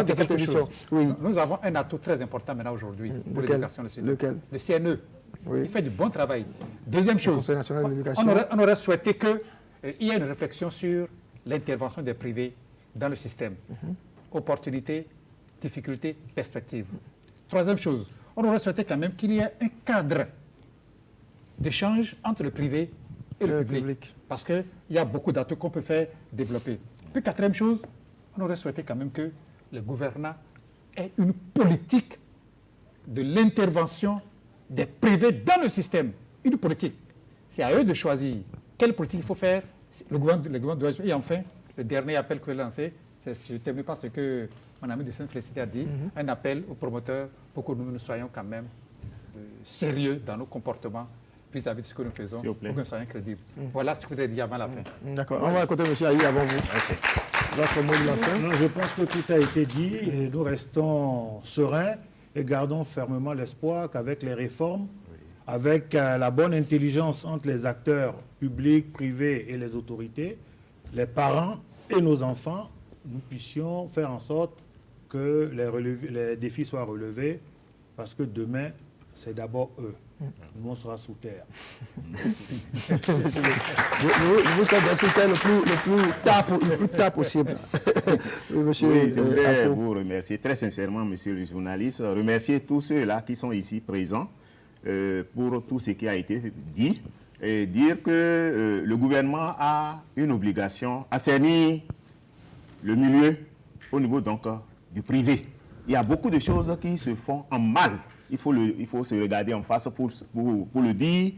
S1: cette émission.
S3: Nous avons un atout très important maintenant aujourd'hui pour l'éducation nationale.
S1: Lequel?
S3: Le CNE. Il fait du bon travail. Deuxième chose,
S1: Conseil national de l'éducation.
S3: on aurait souhaité qu'il y ait une réflexion sur l'intervention des privés dans le système. Opportunités, difficultés, perspectives. Troisième chose, on aurait souhaité quand même qu'il y ait un cadre d'échange entre le privé et le public. Parce qu'il y a beaucoup d'atouts qu'on peut faire développer. Puis quatrième chose, on aurait souhaité quand même que le gouvernement ait une politique de l'intervention des privés dans le système. Une politique. C'est à eux de choisir quelle politique il faut faire. Le gouvernement doit jouer. Et enfin, le dernier appel que je vais lancer, je termine par ce que mon ami de Sainte-Félicité a dit, un appel aux promoteurs pour que nous soyons quand même sérieux dans nos comportements vis-à-vis de ce que nous faisons, pour que nous soyons crédibles. Voilà ce que je voudrais dire avant la fin.
S1: D'accord. On va écouter M. Aïe avant vous. Votre mot de la fin.
S2: Non, je pense que tout a été dit et nous restons sereins et gardons fermement l'espoir qu'avec les réformes, avec la bonne intelligence entre les acteurs publics, privés et les autorités, les parents et nos enfants, nous puissions faire en sorte que les défis soient relevés, parce que demain, c'est d'abord eux. Nous, on sera sous terre.
S1: Merci. Vous serez sous terre le plus tard possible.
S4: Monsieur, oui, je voudrais vous remercier très sincèrement, monsieur le journaliste, remercier tous ceux-là qui sont ici présents pour tout ce qui a été dit. Et dire que le gouvernement a une obligation à cernir le milieu au niveau donc du privé. Il y a beaucoup de choses qui se font en mal. Il faut se regarder en face pour le dire,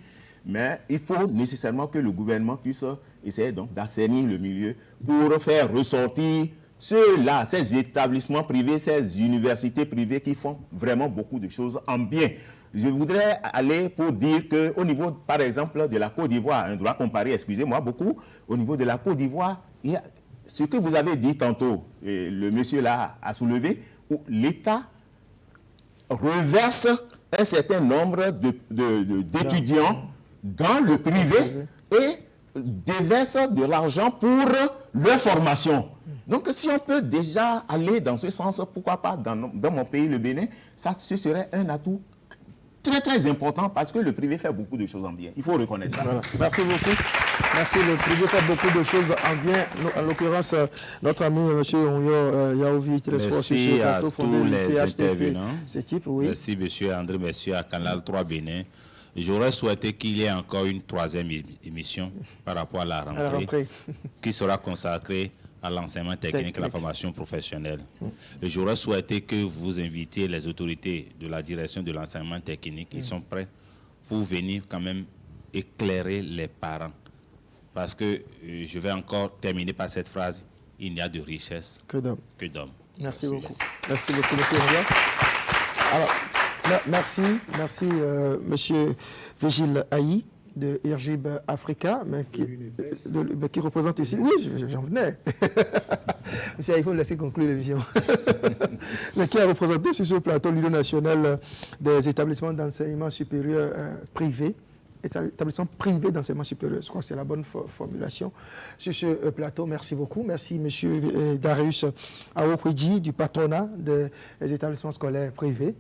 S4: mais il faut nécessairement que le gouvernement puisse essayer donc d'assainir le milieu pour faire ressortir ceux-là, ces établissements privés, ces universités privées qui font vraiment beaucoup de choses en bien. Je voudrais aller pour dire qu'au niveau, par exemple, de la Côte d'Ivoire, un droit comparé, excusez-moi beaucoup, au niveau de la Côte d'Ivoire, il y a ce que vous avez dit tantôt, le monsieur là a soulevé, où l'État reverse un certain nombre d'étudiants dans le privé et déversent de l'argent pour leur formation. Donc, si on peut déjà aller dans ce sens, pourquoi pas dans mon pays, le Bénin, ce serait un atout très, très important parce que le privé fait beaucoup de choses en bien. Il faut reconnaître ça.
S1: Voilà. Merci beaucoup. Merci. Le privé fait beaucoup de choses en bien. En l'occurrence, notre ami M. Onyo Yaovi, télésport sur ce plateau, fondé du CHTC.
S11: Merci, M. André, merci à Canal 3 Bénin. J'aurais souhaité qu'il y ait encore une troisième émission par rapport à la rentrée. Qui sera consacrée à l'enseignement technique et la formation professionnelle. Et j'aurais souhaité que vous invitiez les autorités de la direction de l'enseignement technique. Ils sont prêts pour venir quand même éclairer les parents. Parce que, je vais encore terminer par cette phrase, il n'y a de richesse que d'hommes.
S1: Merci beaucoup. Merci beaucoup, M. Roya. Alors, merci, M. Vigile Haï de IRGIB Africa, mais qui représente ici. Oui, j'en venais. Il faut me laisser conclure l'émission. Mais qui a représenté sur ce plateau l'Union nationale des établissements d'enseignement supérieur privés. Établissement privé d'enseignement supérieur, je crois que c'est la bonne formulation sur ce plateau. Merci beaucoup. Merci M. Darius Awokwidji du patronat des établissements scolaires privés.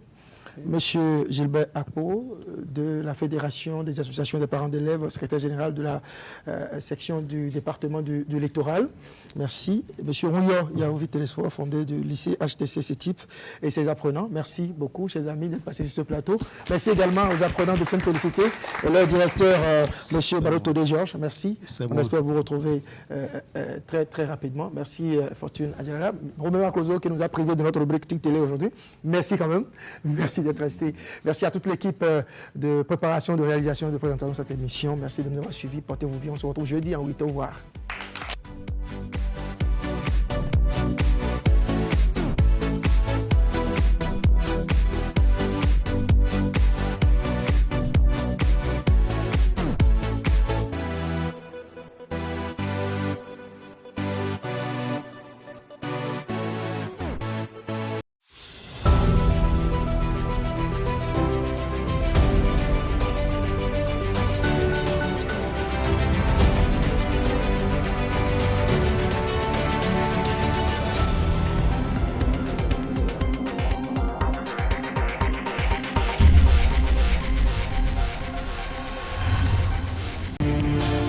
S1: Monsieur Gilbert Apo de la Fédération des associations des parents d'élèves, secrétaire général de la section du département du littoral. Merci. Monsieur Onyo Yaovi Télésphore, fondé du lycée HTC CETIP et ses apprenants. Merci beaucoup, chers amis, d'être passés sur ce plateau. Merci également aux apprenants de Sainte-Félicité et leur directeur, monsieur Barotodé Georges. Merci. On espère vous retrouver très, très rapidement. Merci, Fortune Adjalala. Roméo Aklozo qui nous a privé de notre rubrique TIC Télé aujourd'hui. Merci quand même. Merci d'être resté. Merci à toute l'équipe de préparation, de réalisation et de présentation de cette émission. Merci de nous avoir suivis. Portez-vous bien. On se retrouve jeudi en 8h. Au revoir.